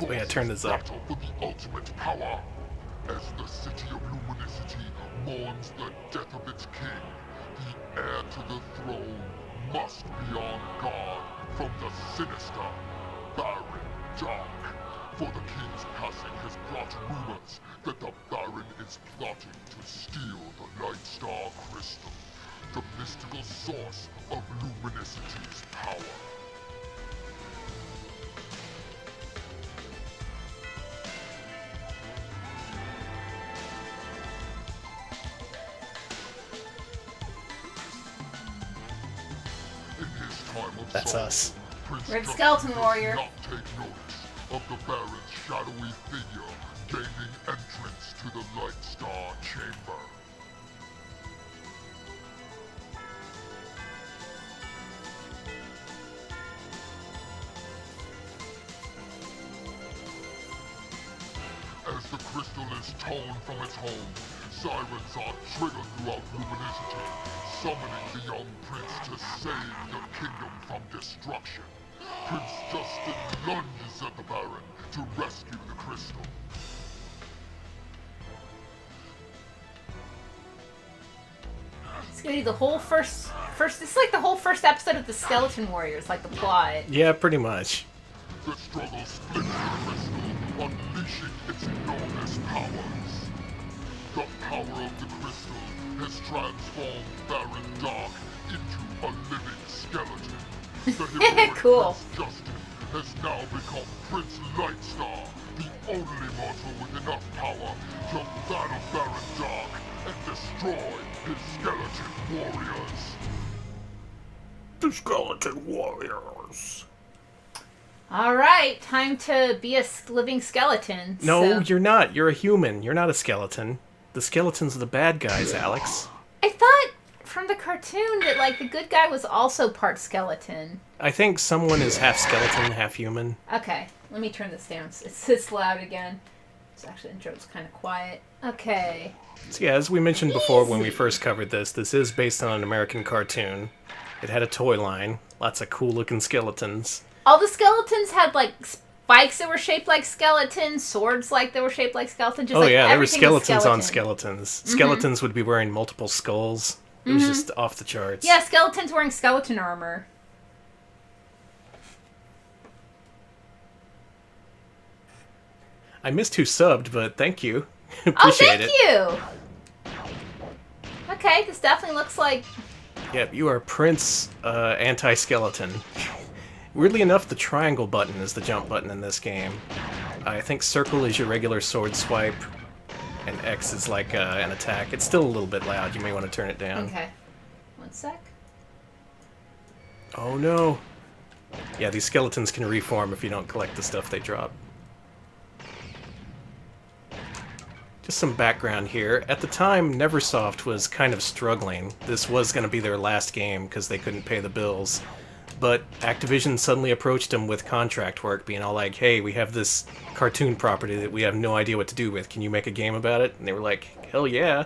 Wait, I turned this up. Battle for the ultimate power. As the city of Luminicity mourns the death of its king, The heir to the throne must be on guard from the sinister Baron Dark. For the king's passing has brought rumors that the Baron is plotting to steal the Light Star Crystal, the mystical source of Luminicity's power. In his time of That's sorrow, us. Prince We're the Justin Skeleton does Warrior. not take notice of the Baron's shadowy figure gaining entrance to the Light Star Chamber. As the crystal is torn from its home, sirens are triggered throughout Luminicity, summoning the young prince to save the kingdom from destruction. Prince Justin lunges at the Baron to rescue the crystal. It's gonna be the whole first. This is like the whole first episode of the Skeleton Warriors, like the plot. Yeah, pretty much. The struggle splits the crystal, unleashing its enormous powers. The power of the crystal has transformed Baron Dark into a living skeleton. The heroic Cool. Prince Justin has now become Prince Lightstar, the only mortal with enough power to battle Baron Dark and destroy his skeleton warriors. The Skeleton Warriors. All right, time to be a living skeleton. No, so. you're not. You're a human. You're not a skeleton. The skeletons are the bad guys, Alex. I thought from the cartoon that like the good guy was also part skeleton. I think someone is half skeleton, half human. Okay, let me turn this down. It's loud again. It's actually the intro's kind of quiet. Okay. So yeah, as we mentioned before when we first covered this is based on an American cartoon. It had a toy line, lots of cool-looking skeletons. All the skeletons had like spikes that were shaped like skeletons, swords like that were shaped like skeletons. Just, Oh like, yeah, there were everything was skeletons on skeleton. skeletons. Skeletons would be wearing multiple skulls. It was just off the charts. Yeah, skeletons wearing skeleton armor. I missed who subbed, but thank you. Oh, Appreciate thank it. you! Okay, this definitely looks like... Yep, you are Prince Anti-Skeleton. Weirdly enough, the triangle button is the jump button in this game. I think circle is your regular sword swipe, and X is like an attack. It's still a little bit loud. You may want to turn it down. Okay. One sec. Oh no. Yeah, these skeletons can reform if you don't collect the stuff they drop. Just some background here. At the time, Neversoft was kind of struggling. This was going to be their last game because they couldn't pay the bills. But Activision suddenly approached them with contract work, being all like, hey, we have this cartoon property that we have no idea what to do with. Can you make a game about it? And they were like, hell yeah.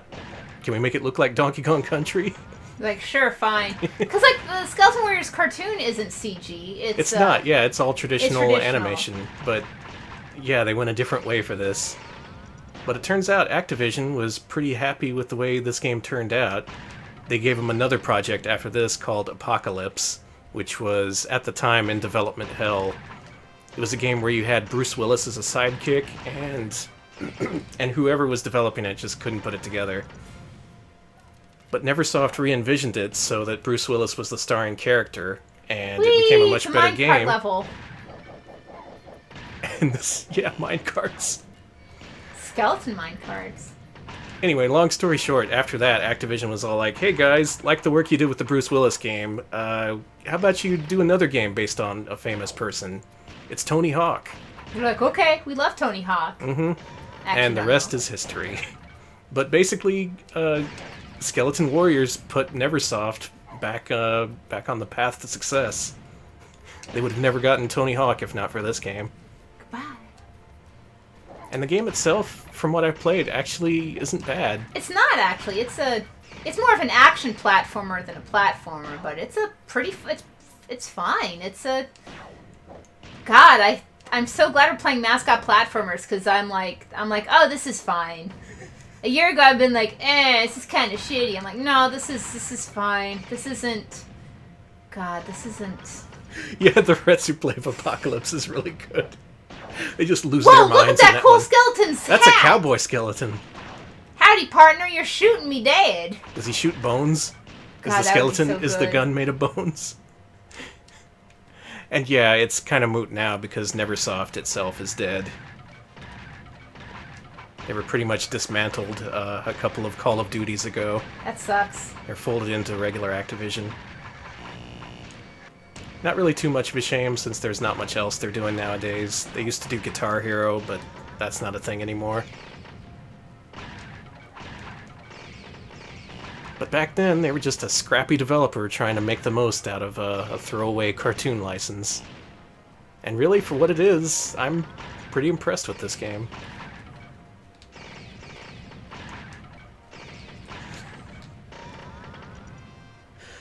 Can we make it look like Donkey Kong Country? Like, sure, fine. Because, like, the Skeleton Warriors cartoon isn't CG. It's not, yeah, it's all traditional, traditional animation. But, yeah, they went a different way for this. But it turns out Activision was pretty happy with the way this game turned out. They gave them another project after this called Apocalypse, which was, at the time, in development hell. It was a game where you had Bruce Willis as a sidekick, and whoever was developing it just couldn't put it together. But Neversoft re-envisioned it so that Bruce Willis was the starring character, and it became a much better game. Level. And this, yeah, minecarts. Skeleton minecarts. Anyway, long story short, after that, Activision was all like, hey guys, like the work you did with the Bruce Willis game, how about you do another game based on a famous person? It's Tony Hawk. You're like, okay, we love Tony Hawk. Mm-hmm. And the rest is history. But basically, Skeleton Warriors put Neversoft back on the path to success. They would have never gotten Tony Hawk if not for this game. Goodbye. And the game itself, from what I've played, actually isn't bad. It's not actually. It's more of an action platformer than a platformer, but it's a pretty. It's fine. It's a. God, I'm so glad we're playing Mascot Platformers because I'm like, oh, this is fine. A year ago, I've been like, this is kind of shitty. I'm like, no, this is fine. This isn't... God, this isn't... Yeah, the Resuplay of Apocalypse is really good. They just lose their minds. Whoa, look at that cool one. skeleton's That's hat. a cowboy skeleton. Howdy, partner, you're shooting me dead. Does he shoot bones? God, Is the that would be skeleton, so is the good. gun made of bones? And yeah, it's kind of moot now because Neversoft itself is dead. They were pretty much dismantled a couple of Call of Duties ago. That sucks. They're folded into regular Activision. Not really too much of a shame since there's not much else they're doing nowadays. They used to do Guitar Hero, but that's not a thing anymore. But back then, they were just a scrappy developer trying to make the most out of a throwaway cartoon license. And really, for what it is, I'm pretty impressed with this game.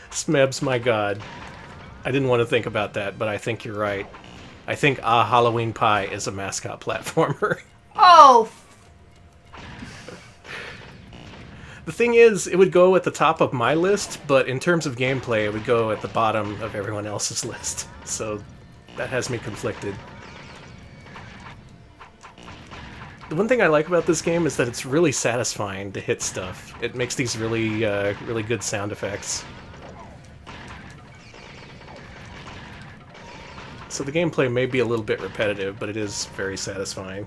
Smebs, my god. I didn't want to think about that, but I think you're right. I think Halloween Pie is a mascot platformer. Oh! The thing is, it would go at the top of my list, but in terms of gameplay, it would go at the bottom of everyone else's list. So that has me conflicted. The one thing I like about this game is that it's really satisfying to hit stuff. It makes these really, really good sound effects. So the gameplay may be a little bit repetitive, but it is very satisfying.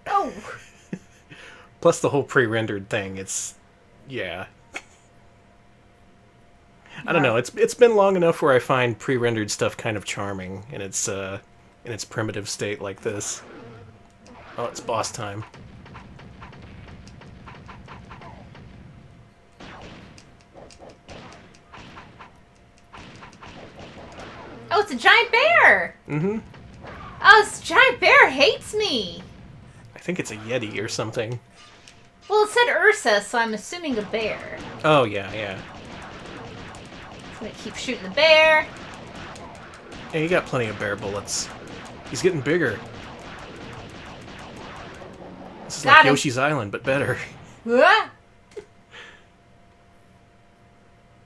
Oh! Plus the whole pre-rendered thing, it's... yeah. I don't know, it's been long enough where I find pre-rendered stuff kind of charming in its primitive state like this. Oh, it's boss time. Oh, it's a giant bear! Mm-hmm. Oh, this giant bear hates me! I think it's a Yeti or something. Well, it said Ursa, so I'm assuming a bear. Oh, yeah, yeah. I'm gonna keep shooting the bear. Yeah, you got plenty of bear bullets. He's getting bigger. This is Got like him. Yoshi's Island, but better. Ah!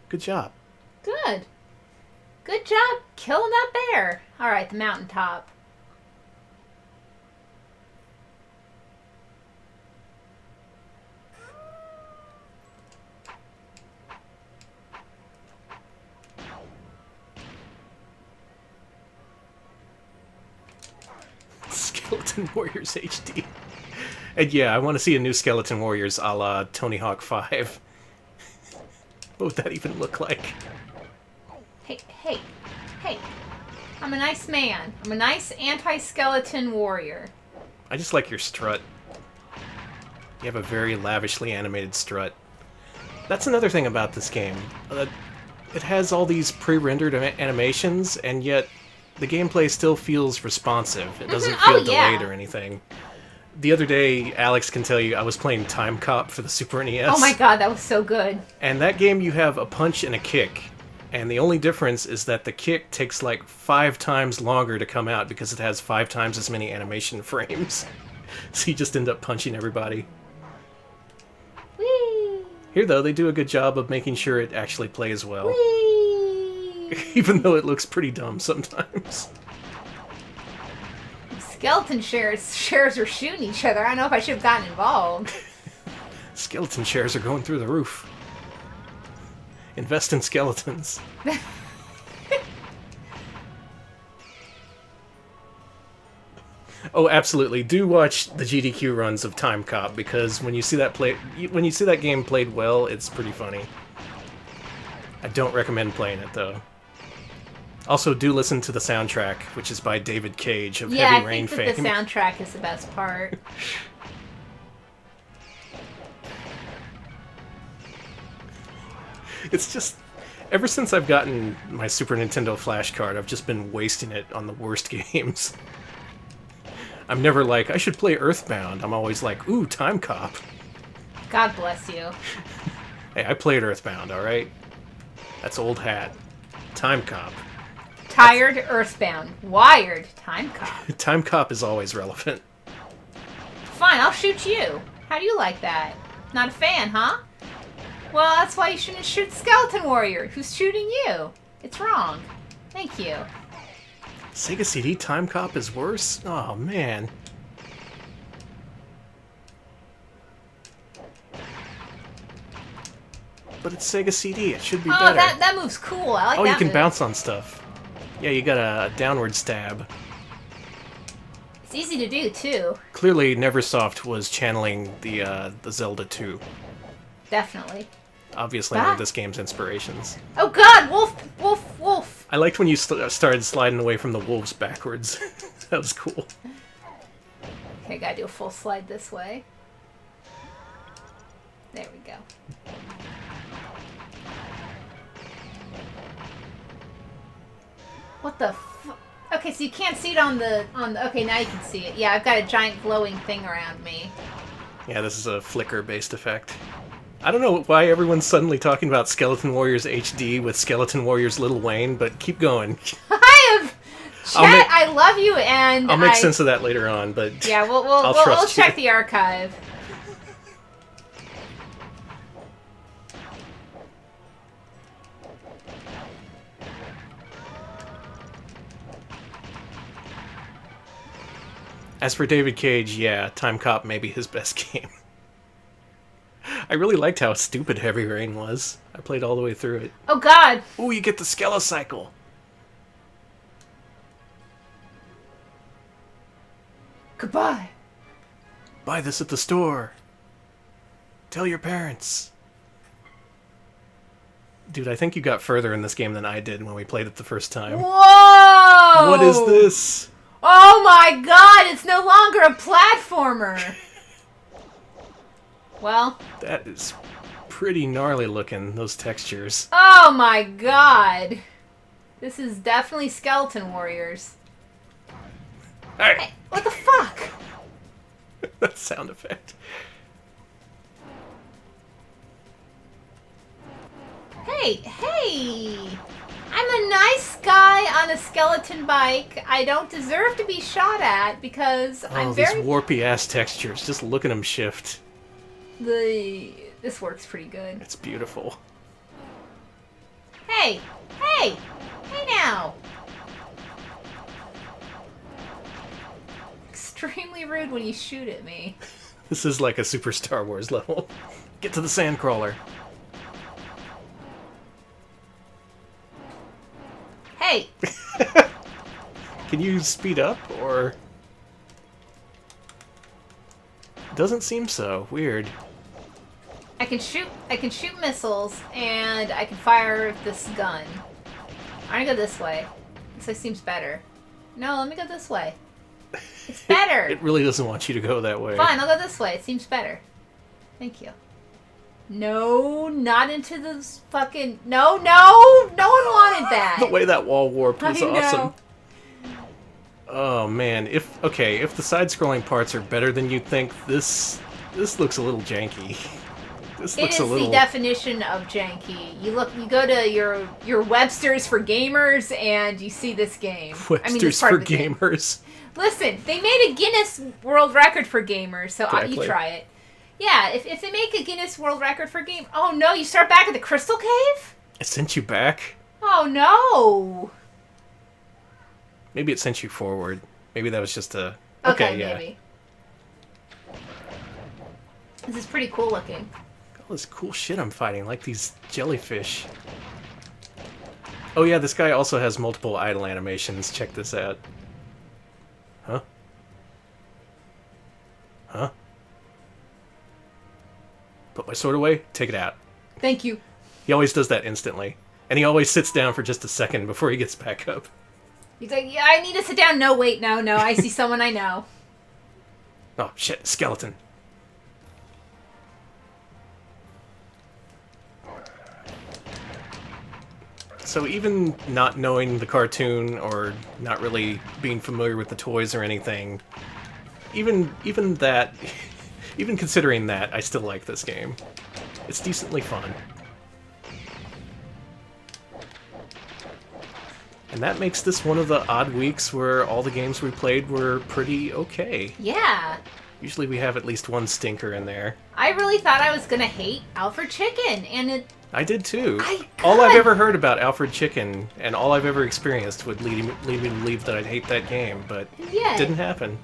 Good job. Good. Good job killing that bear. Alright, the mountaintop. Skeleton Warriors HD. And yeah, I want to see a new Skeleton Warriors a la Tony Hawk 5. What would that even look like? Hey, hey, hey. I'm a nice man. I'm a nice anti-skeleton warrior. I just like your strut. You have a very lavishly animated strut. That's another thing about this game. It has all these pre-rendered animations, and yet the gameplay still feels responsive. It doesn't feel delayed or anything. The other day, Alex can tell you, I was playing Time Cop for the Super NES. Oh my god, that was so good. And that game, you have a punch and a kick. And the only difference is that the kick takes like 5 times longer to come out because it has 5 times as many animation frames. So you just end up punching everybody. Whee! Here, though, they do a good job of making sure it actually plays well. Whee! Even though it looks pretty dumb sometimes. Skeleton shares are shooting each other. I don't know if I should have gotten involved. Skeleton shares are going through the roof. Invest in skeletons. Oh, absolutely. Do watch the GDQ runs of Time Cop because when you see that game played well, it's pretty funny. I don't recommend playing it though. Also, do listen to the soundtrack, which is by David Cage of Heavy Rain I think that fame. the soundtrack is the best part. It's just, ever since I've gotten my Super Nintendo Flash card, I've just been wasting it on the worst games. I'm never like, I should play Earthbound. I'm always like, ooh, Time Cop. God bless you. Hey, I played Earthbound, alright? That's old hat. Time Cop. Tired, Earthbound. Wired, Time Cop. Time Cop is always relevant. Fine, I'll shoot you. How do you like that? Not a fan, huh? Well, that's why you shouldn't shoot Skeleton Warrior, who's shooting you. It's wrong. Thank you. Sega CD Time Cop is worse? Oh, man. But it's Sega CD. It should be better. Oh, that move's cool. I like that. Oh, you can move. bounce on stuff. Yeah, you got a downward stab. It's easy to do, too. Clearly, Neversoft was channeling the Zelda 2. Definitely. Obviously, one of this game's inspirations. Oh god, wolf, wolf, wolf. I liked when you started sliding away from the wolves backwards. That was cool. Okay, I gotta do a full slide this way. There we go. What the Okay, so you can't see it on the... Okay, now you can see it. Yeah, I've got a giant glowing thing around me. Yeah, this is a flicker-based effect. I don't know why everyone's suddenly talking about Skeleton Warriors HD with Skeleton Warriors Lil Wayne, but keep going. I have... Chat, I love you, and I'll make sense of that later on, but yeah, we'll check the archive. As for David Cage, yeah, Time Cop may be his best game. I really liked how stupid Heavy Rain was. I played all the way through it. Oh god! Ooh, you get the Skelecycle! Goodbye! Buy this at the store. Tell your parents. Dude, I think you got further in this game than I did when we played it the first time. Whoa! What is this? Oh my god, it's no longer a platformer! Well... That is pretty gnarly looking, those textures. Oh my god! This is definitely Skeleton Warriors. Hey! What the fuck? That sound effect. Hey! I'm a nice guy on a skeleton bike. I don't deserve to be shot at because I'm very... these warpy-ass textures. Just look at them shift. This works pretty good. It's beautiful. Hey now! Extremely rude when you shoot at me. This is like a Super Star Wars level. Get to the sandcrawler. Hey! Can you speed up, or... Doesn't seem so. Weird. I can shoot missiles, and I can fire this gun. I'm gonna go this way. This way seems better. No, let me go this way. It's better! It really doesn't want you to go that way. Fine, I'll go this way. It seems better. Thank you. No, not into this fucking... No one wanted that! The way that wall warped was I know. awesome. Oh man, if the side-scrolling parts are better than you'd think, this looks a little janky. This looks It is the definition of janky. You go to your Webster's for gamers and you see this game. Webster's for gamers. Listen, they made a Guinness World Record for gamers, so Exactly. you try it. Yeah, if they make a Guinness World Record for game... Oh no, you start back at the Crystal Cave? It sent you back? Oh no! Maybe it sent you forward. Maybe that was just a... Okay, yeah. maybe. This is pretty cool looking. All this cool shit I'm fighting, like these jellyfish. Oh yeah, this guy also has multiple idle animations. Check this out. Huh? Huh? Put my sword away, take it out. Thank you. He always does that instantly. And he always sits down for just a second before he gets back up. He's like, yeah, I need to sit down. No, wait, no, I see someone I know. Oh shit, skeleton. So even not knowing the cartoon or not really being familiar with the toys or anything, even that, even considering that, I still like this game. It's decently fun. And that makes this one of the odd weeks where all the games we played were pretty okay. Yeah. Usually we have at least one stinker in there. I really thought I was gonna hate Alfred Chicken, and it... I did too. God. All I've ever heard about Alfred Chicken and all I've ever experienced would lead me to believe that I'd hate that game, but Yeah. it didn't happen.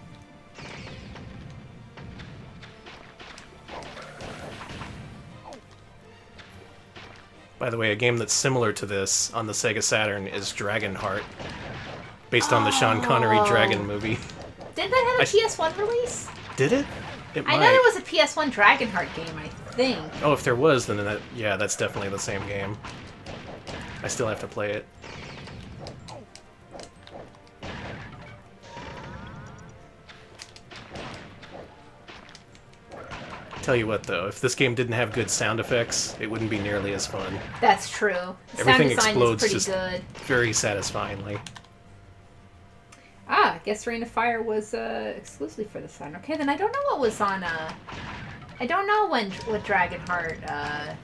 By the way, a game that's similar to this on the Sega Saturn is Dragonheart, based on the Sean Connery Dragon movie. Did that have a PS1 release? Did it? It might. I know there was a PS1 Dragonheart game, I think. Oh, if there was, then that's definitely the same game. I still have to play it. Tell you what, though, if this game didn't have good sound effects, it wouldn't be nearly as fun. That's true. Everything sound design explodes is pretty just good. very satisfyingly. Ah, I guess Rain of Fire was exclusively for the Saturn. Okay, then I don't know what was on. I don't know what Dragonheart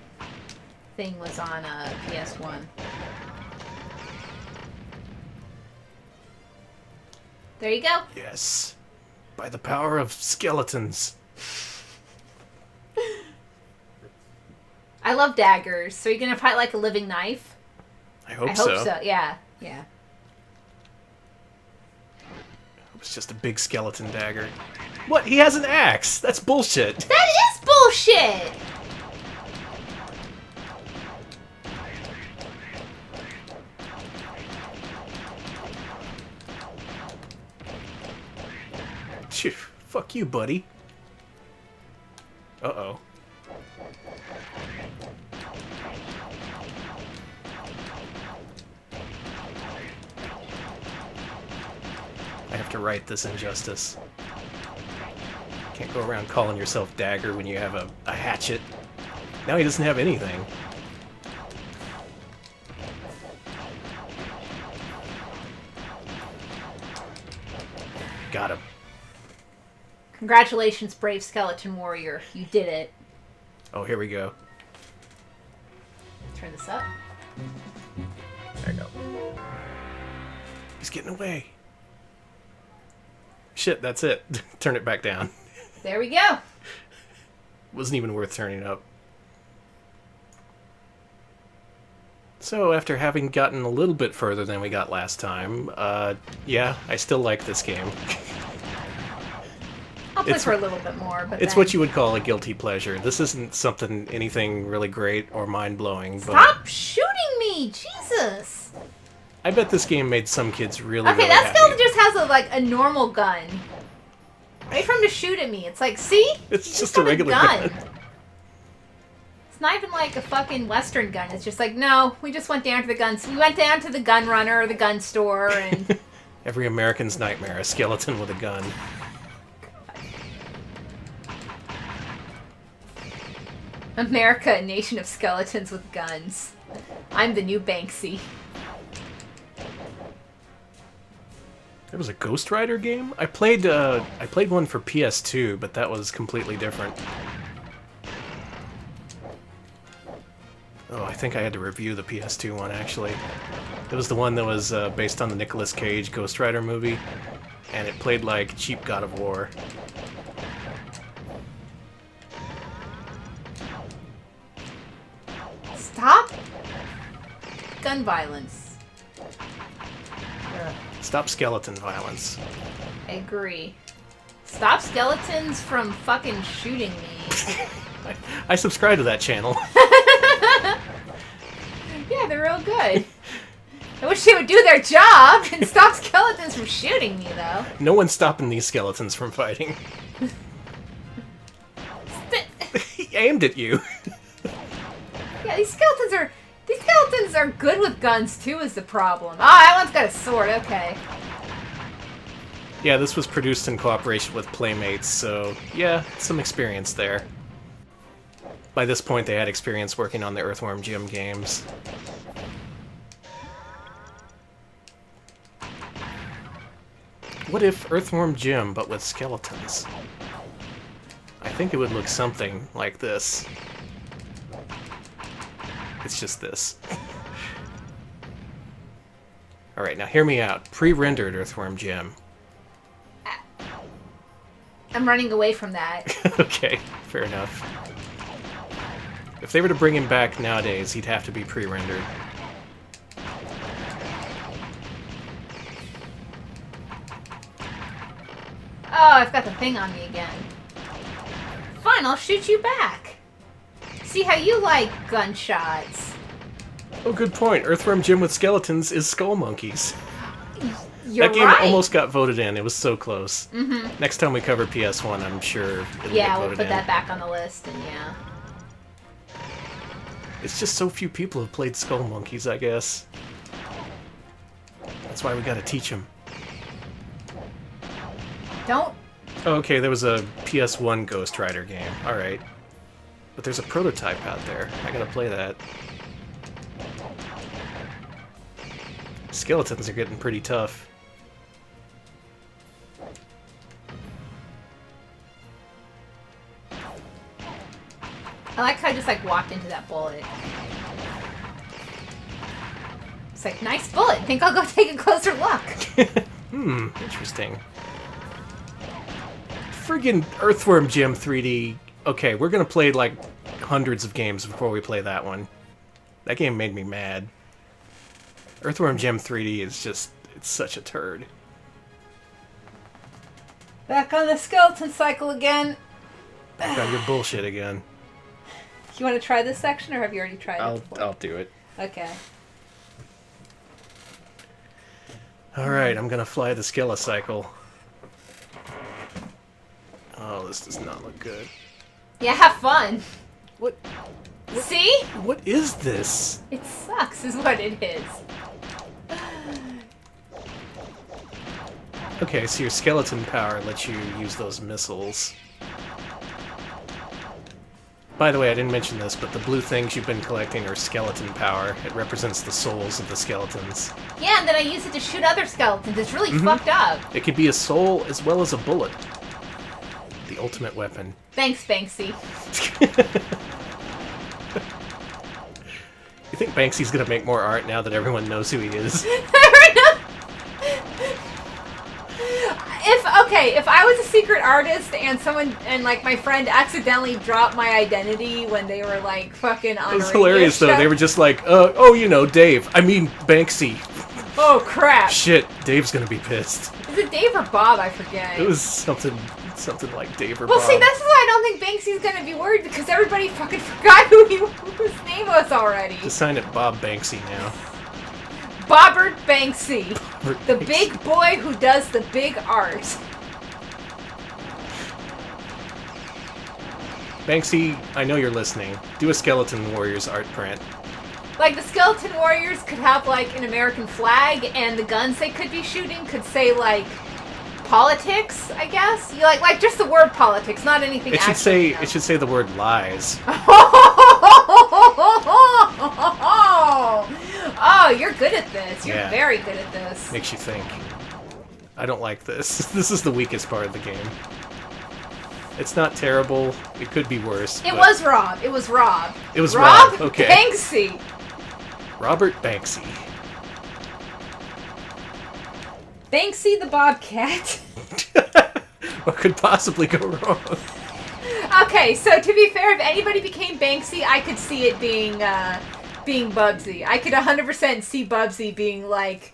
thing was on PS1. There you go. Yes. By the power of skeletons. I love daggers. So you're gonna fight like a living knife? I hope I so. hope so. Yeah. Yeah. It was just a big skeleton dagger. What? He has an axe! That's bullshit! That is bullshit! Phew, fuck you, buddy. Uh-oh. I have to right this injustice. Can't go around calling yourself Dagger when you have a hatchet. Now he doesn't have anything. Got him. Congratulations, brave skeleton warrior. You did it. Oh, here we go. Turn this up. There you go. He's getting away. Shit, that's it. Turn it back down. There we go. Wasn't even worth turning up. So, after having gotten a little bit further than we got last time, yeah, I still like this game. I'll play for a little bit more, but it's then... what you would call a guilty pleasure. This isn't anything really great or mind-blowing, but... Stop shooting me! Jesus! I bet this game made some kids really, Okay, really that happy. skeleton just has a normal gun. Wait for him to shoot at me. It's like, see? It's He's just got a regular gun. It's not even like a fucking Western gun. It's just like, no, we just went down to the guns. We went down to the gun runner or the gun store and... Every American's nightmare, a skeleton with a gun. America, a nation of skeletons with guns. I'm the new Banksy. There was a Ghost Rider game? I played one for PS2, but that was completely different. Oh, I think I had to review the PS2 one, actually. It was the one that was based on the Nicolas Cage Ghost Rider movie, and it played like cheap God of War. Stop gun violence. Ugh. Stop skeleton violence. I agree. Stop skeletons from fucking shooting me. I subscribe to that channel. Yeah, they're real good. I wish they would do their job and stop skeletons from shooting me, though. No one's stopping these skeletons from fighting. He aimed at you. Yeah, these skeletons are good with guns too. Is the problem? Oh, that one's got a sword. Okay. Yeah, this was produced in cooperation with Playmates, so yeah, some experience there. By this point, they had experience working on the Earthworm Jim games. What if Earthworm Jim, but with skeletons? I think it would look something like this. It's just this. Alright, now hear me out. Pre-rendered Earthworm Jim. I'm running away from that. Okay, fair enough. If they were to bring him back nowadays, he'd have to be pre-rendered. Oh, I've got the thing on me again. Fine, I'll shoot you back. See how you like gunshots. Oh, good point. Earthworm Jim with skeletons is Skull Monkeys. You're that game right. almost got voted in. It was so close. Mm-hmm. Next time we cover PS1, I'm sure it'll Yeah, get we'll voted put in. that back on the list, and yeah. It's just so few people have played Skull Monkeys, I guess. That's why we gotta teach them. Don't. Oh, okay, there was a PS1 Ghost Rider game. Alright. But there's a prototype out there. I gotta play that. Skeletons are getting pretty tough. I like how I just like walked into that bullet. It's like, nice bullet. Think I'll go take a closer look. Interesting. Friggin' Earthworm Jim 3D. Okay, we're gonna play like hundreds of games before we play that one. That game made me mad. Earthworm Jim 3D is just, it's such a turd. Back on the skeleton cycle again. Got your bullshit again. You want to try this section, or have you already tried it before? I'll do it. Okay. Alright, I'm gonna fly the Skelecycle. Oh, this does not look good. Yeah, have fun. What? See? What is this? It sucks is what it is. Okay, so your skeleton power lets you use those missiles. By the way, I didn't mention this, but the blue things you've been collecting are skeleton power. It represents the souls of the skeletons. Yeah, and then I use it to shoot other skeletons. It's really fucked up. It could be a soul as well as a bullet. The ultimate weapon. Thanks, Banksy. You think Banksy's gonna make more art now that everyone knows who he is? If I was a secret artist and someone, and like my friend accidentally dropped my identity when they were like fucking on It was a hilarious radio though. show. They were just like, oh, you know, Dave. I mean, Banksy. Oh crap. Shit, Dave's gonna be pissed. Is it Dave or Bob? I forget. It was something like Dave or Well, Bob. see, this is why I don't think Banksy's gonna be worried, because everybody fucking forgot who his name was already. Just sign it Bob Banksy now. Bobbert Banksy. Bobbert The Banksy. big boy who does the big art. Banksy, I know you're listening. Do a Skeleton Warriors art print. Like, the Skeleton Warriors could have, like, an American flag, and the guns they could be shooting could say, like, politics, I guess? You like just the word politics, not anything It should actually, say it should say the word lies. Oh, you're good at this. You're Yeah. very good at this. Makes you think. I don't like this. This is the weakest part of the game. It's not terrible. It could be worse. It but was Rob. It was Rob. It was Rob. Okay. Banksy. Robert Banksy. Banksy the Bobcat. What could possibly go wrong? Okay, so to be fair, if anybody became Banksy, I could see it being Bubsy. I could 100% see Bubsy being like,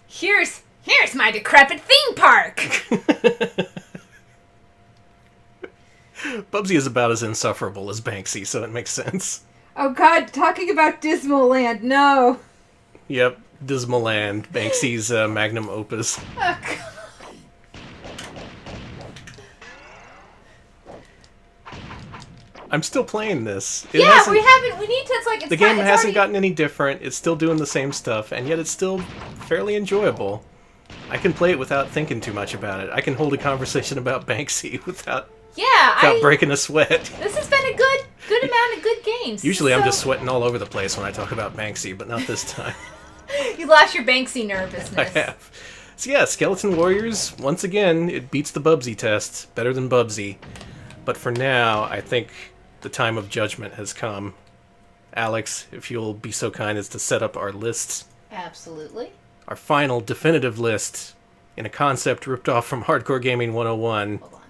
here's my decrepit theme park. Bubsy is about as insufferable as Banksy, so it makes sense. Oh God, talking about Dismal Land, no. Yep, Dismal Land, Banksy's magnum opus. Oh, God. I'm still playing this. We need to, it's like, it's The game it's hasn't already- gotten any different. It's still doing the same stuff, and yet it's still fairly enjoyable. I can play it without thinking too much about it. I can hold a conversation about Banksy without breaking a sweat. This has been a good amount of good games. Usually I'm So- just sweating all over the place when I talk about Banksy, but not this time. You lost your Banksy nervousness. I have. So yeah, Skeleton Warriors, once again, it beats the Bubsy test. Better than Bubsy. But for now, I think the time of judgment has come. Alex, if you'll be so kind as to set up our list. Absolutely. Our final definitive list in a concept ripped off from Hardcore Gaming 101. Hold on.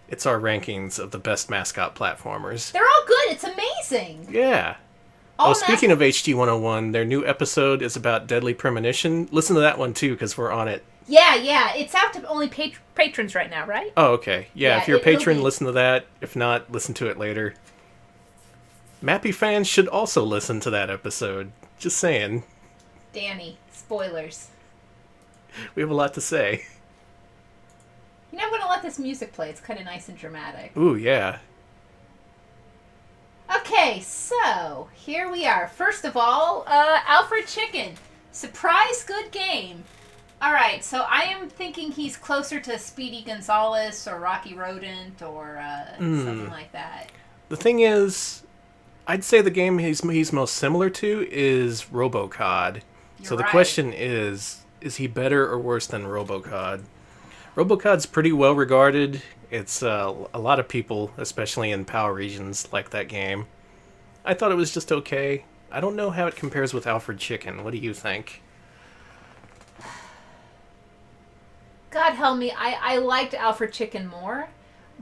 It's our rankings of the best mascot platformers. They're all good. It's amazing. Yeah. Speaking of HG 101, their new episode is about Deadly Premonition. Listen to that one, too, because we're on it. Yeah. It's out to only patrons right now, right? Oh, okay. Yeah, if you're a patron, listen to that. If not, listen to it later. Mappy fans should also listen to that episode. Just saying. Danny, spoilers. We have a lot to say. You know, I'm going to let this music play. It's kind of nice and dramatic. Ooh, yeah. Okay, so here we are. First of all, Alfred Chicken. Surprise good game. Alright, so I am thinking he's closer to Speedy Gonzales or Rocky Rodent or something like that. The thing is, I'd say the game he's most similar to is RoboCod. So the question is he better or worse than RoboCod? RoboCod's pretty well regarded. It's a lot of people, especially in PAL regions, like that game. I thought it was just okay. I don't know how it compares with Alfred Chicken. What do you think? God help me, I liked Alfred Chicken more,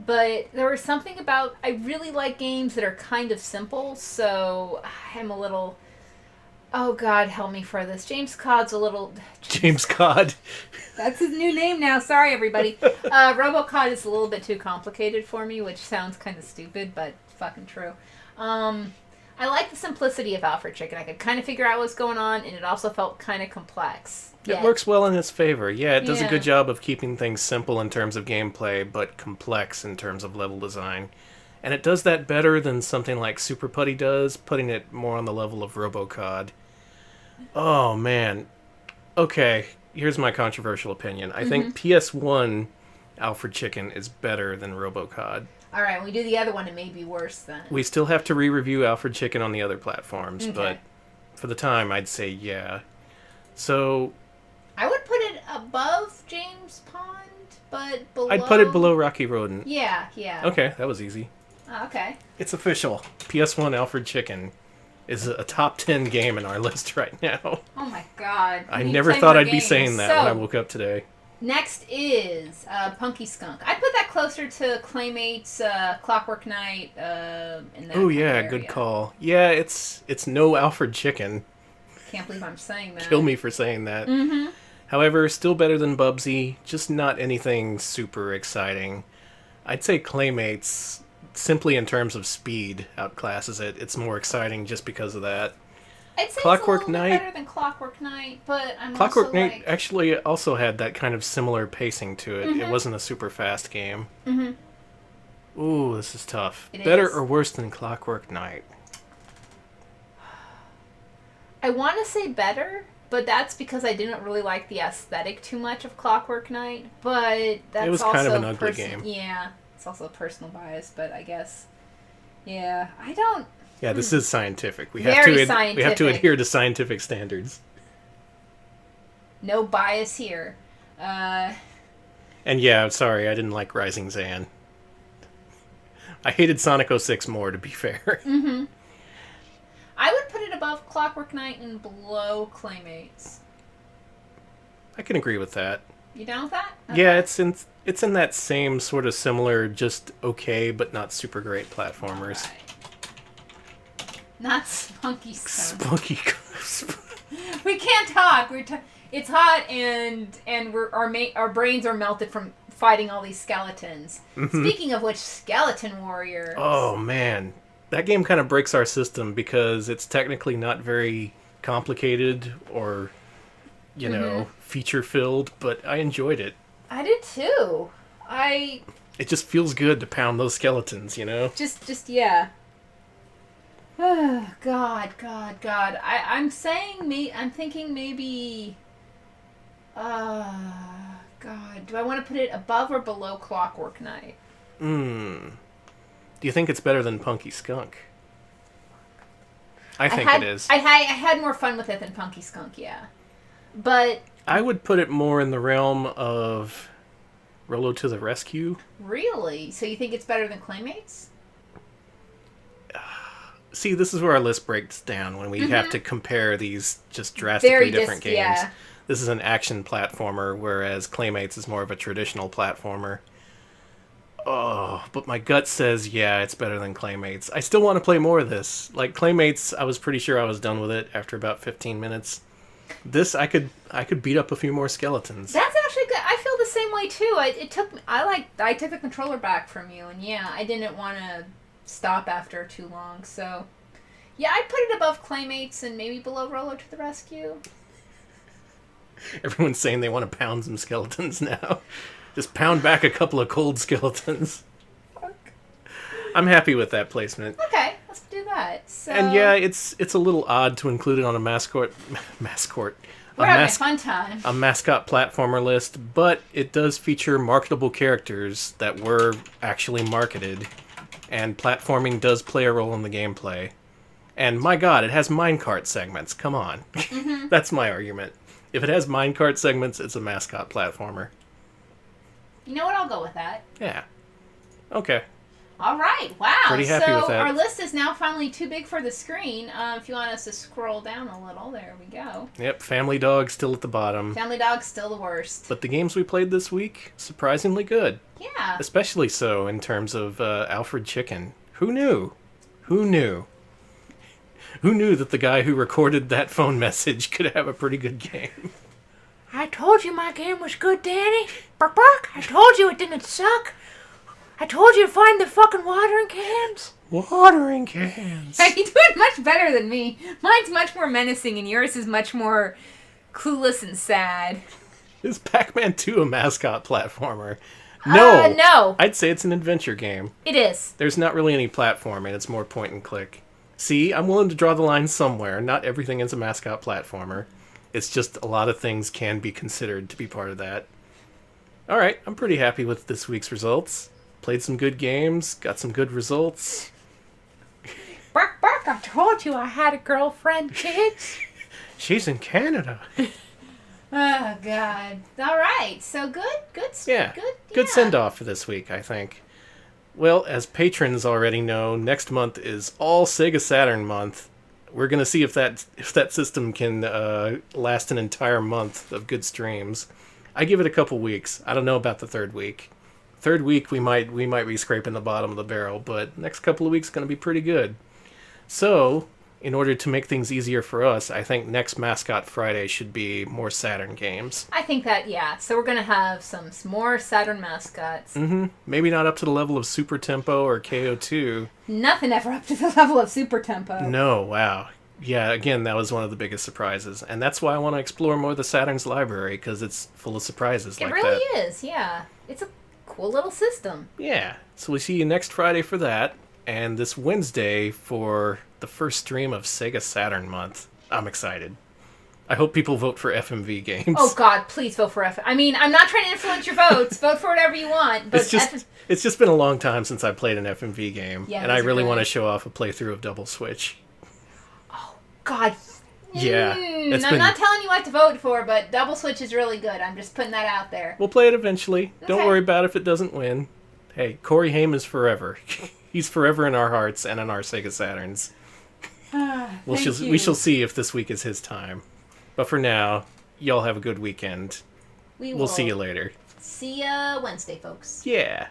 but there was something about, I really like games that are kind of simple, so I'm a little, oh God help me for this. James Cod's a little... James Cod. That's his new name now, sorry everybody. RoboCod is a little bit too complicated for me, which sounds kind of stupid, but fucking true. I like the simplicity of Alfred Chicken. I could kind of figure out what's going on, and it also felt kind of complex. It works well in its favor. Yeah, it does a good job of keeping things simple in terms of gameplay, but complex in terms of level design. And it does that better than something like Super Putty does, putting it more on the level of RoboCod. Oh, man. Okay, here's my controversial opinion. I think PS1 Alfred Chicken is better than RoboCod. Alright, when we do the other one, it may be worse then. We still have to re-review Alfred Chicken on the other platforms, but for the time, I'd say yeah. So... I would put it above James Pond, but below... I'd put it below Rocky Rodent. Yeah. Okay, that was easy. Okay. It's official. PS1 Alfred Chicken is a top 10 game in our list right now. Oh my god. I never thought I'd be saying that when I woke up today. Next is Punky Skunk. I put that closer to Claymates, Clockwork Knight, in that Oh yeah, area. good call. Yeah, it's no Alfred Chicken. Can't believe I'm saying that. Kill me for saying that. Mm-hmm. However, still better than Bubsy, just not anything super exciting. I'd say Claymates, simply in terms of speed, outclasses it. It's more exciting just because of that. I'd say Clockwork it's a little Knight, bit better than Clockwork Knight, but I'm Clockwork also Knight actually also had that kind of similar pacing to it. It wasn't a super fast game. Ooh, this is tough. Better or worse than Clockwork Knight? I want to say better, but that's because I didn't really like the aesthetic too much of Clockwork Knight. But that's it was also kind of an ugly game. Yeah, it's also a personal bias, but I guess. Yeah, I don't. Yeah, this is scientific. We Very have to scientific. we have to adhere to scientific standards. No bias here. And yeah, sorry, I didn't like Rising Zan. I hated Sonic 06 more, to be fair. I would put it above Clockwork Knight and below Claymates. I can agree with that. You down with that? Okay. Yeah, it's in that same sort of similar, just okay but not super great platformers. Right. Not Spunky Skunk. Spunky. We can't talk. It's hot and our brains are melted from fighting all these skeletons. Speaking of which, Skeleton Warrior. Oh man, that game kind of breaks our system because it's technically not very complicated or, you know, feature filled, but I enjoyed it. I did too. It just feels good to pound those skeletons, you know? Just yeah. Oh, God. I'm thinking maybe... God. Do I want to put it above or below Clockwork Knight? Do you think it's better than Punky Skunk? I think it is. I had more fun with it than Punky Skunk, yeah. But... I would put it more in the realm of Rollo to the Rescue. Really? So you think it's better than Claymates? See, this is where our list breaks down when we have to compare these just drastically different games. Yeah. This is an action platformer, whereas Claymates is more of a traditional platformer. Oh, but my gut says, yeah, it's better than Claymates. I still want to play more of this. Like, Claymates, I was pretty sure I was done with it after about 15 minutes. This, I could beat up a few more skeletons. That's actually good. I feel the same way, too. I took the controller back from you, and yeah, I didn't want to stop after too long, so... Yeah, I'd put it above Claymates and maybe below Roller to the Rescue. Everyone's saying they want to pound some skeletons now. Just pound back a couple of cold skeletons. I'm happy with that placement. Okay, let's do that. So, and yeah, it's a little odd to include it on a mascot. We're having a fun time. A mascot platformer list, but it does feature marketable characters that were actually marketed, and platforming does play a role in the gameplay. And my god, it has minecart segments. Come on. Mm-hmm. That's my argument. If it has minecart segments, it's a mascot platformer. You know what? I'll go with that. Yeah. Okay. All right. Wow. Pretty happy with that. Our list is now finally too big for the screen. If you want us to scroll down a little, there we go. Yep. Family Dog still at the bottom. Family Dog's still the worst. But the games we played this week, surprisingly good. Yeah. Especially so in terms of Alfred Chicken. Who knew? Who knew? Who knew that the guy who recorded that phone message could have a pretty good game? I told you my game was good, Danny. Bark, bark. I told you it didn't suck. I told you to find the fucking watering cans. Watering cans. You're doing much better than me. Mine's much more menacing, and yours is much more clueless and sad. Is Pac-Man 2 a mascot platformer? No. No. I'd say it's an adventure game. It is. There's not really any platforming. It's more point and click. See, I'm willing to draw the line somewhere. Not everything is a mascot platformer. It's just a lot of things can be considered to be part of that. Alright, I'm pretty happy with this week's results. Played some good games, got some good results. Bark, bark. I told you I had a girlfriend, kids. She's in Canada. Oh, God. All right. So good. Yeah. Good send-off for this week, I think. Well, as patrons already know, next month is all Sega Saturn month. We're going to see if that system can last an entire month of good streams. I give it a couple weeks. I don't know about the third week. Third week, we might be scraping the bottom of the barrel, but next couple of weeks going to be pretty good. So, in order to make things easier for us, I think next Mascot Friday should be more Saturn games. I think that, yeah. So we're going to have some more Saturn mascots. Mm-hmm. Maybe not up to the level of Super Tempo or KO2. Nothing ever up to the level of Super Tempo. No, wow. Yeah, again, that was one of the biggest surprises. And that's why I want to explore more of the Saturn's library, because it's full of surprises like that. It really is, yeah. It's a cool little system. Yeah. So we see you next Friday for that, and this Wednesday for the first stream of Sega Saturn month. I'm excited. I hope people vote for FMV games. Oh, God, please vote for I mean, I'm not trying to influence your votes. Vote for whatever you want. But it's just been a long time since I played an FMV game, yeah, and I really want to show off a playthrough of Double Switch. Oh, God. Yeah. I'm not telling you what to vote for, but Double Switch is really good. I'm just putting that out there. We'll play it eventually. Okay. Don't worry about if it doesn't win. Hey, Corey Haim is forever. He's forever in our hearts and in our Sega Saturns. We shall see if this week is his time. But for now, y'all have a good weekend. We'll see you later. See ya Wednesday, folks. Yeah.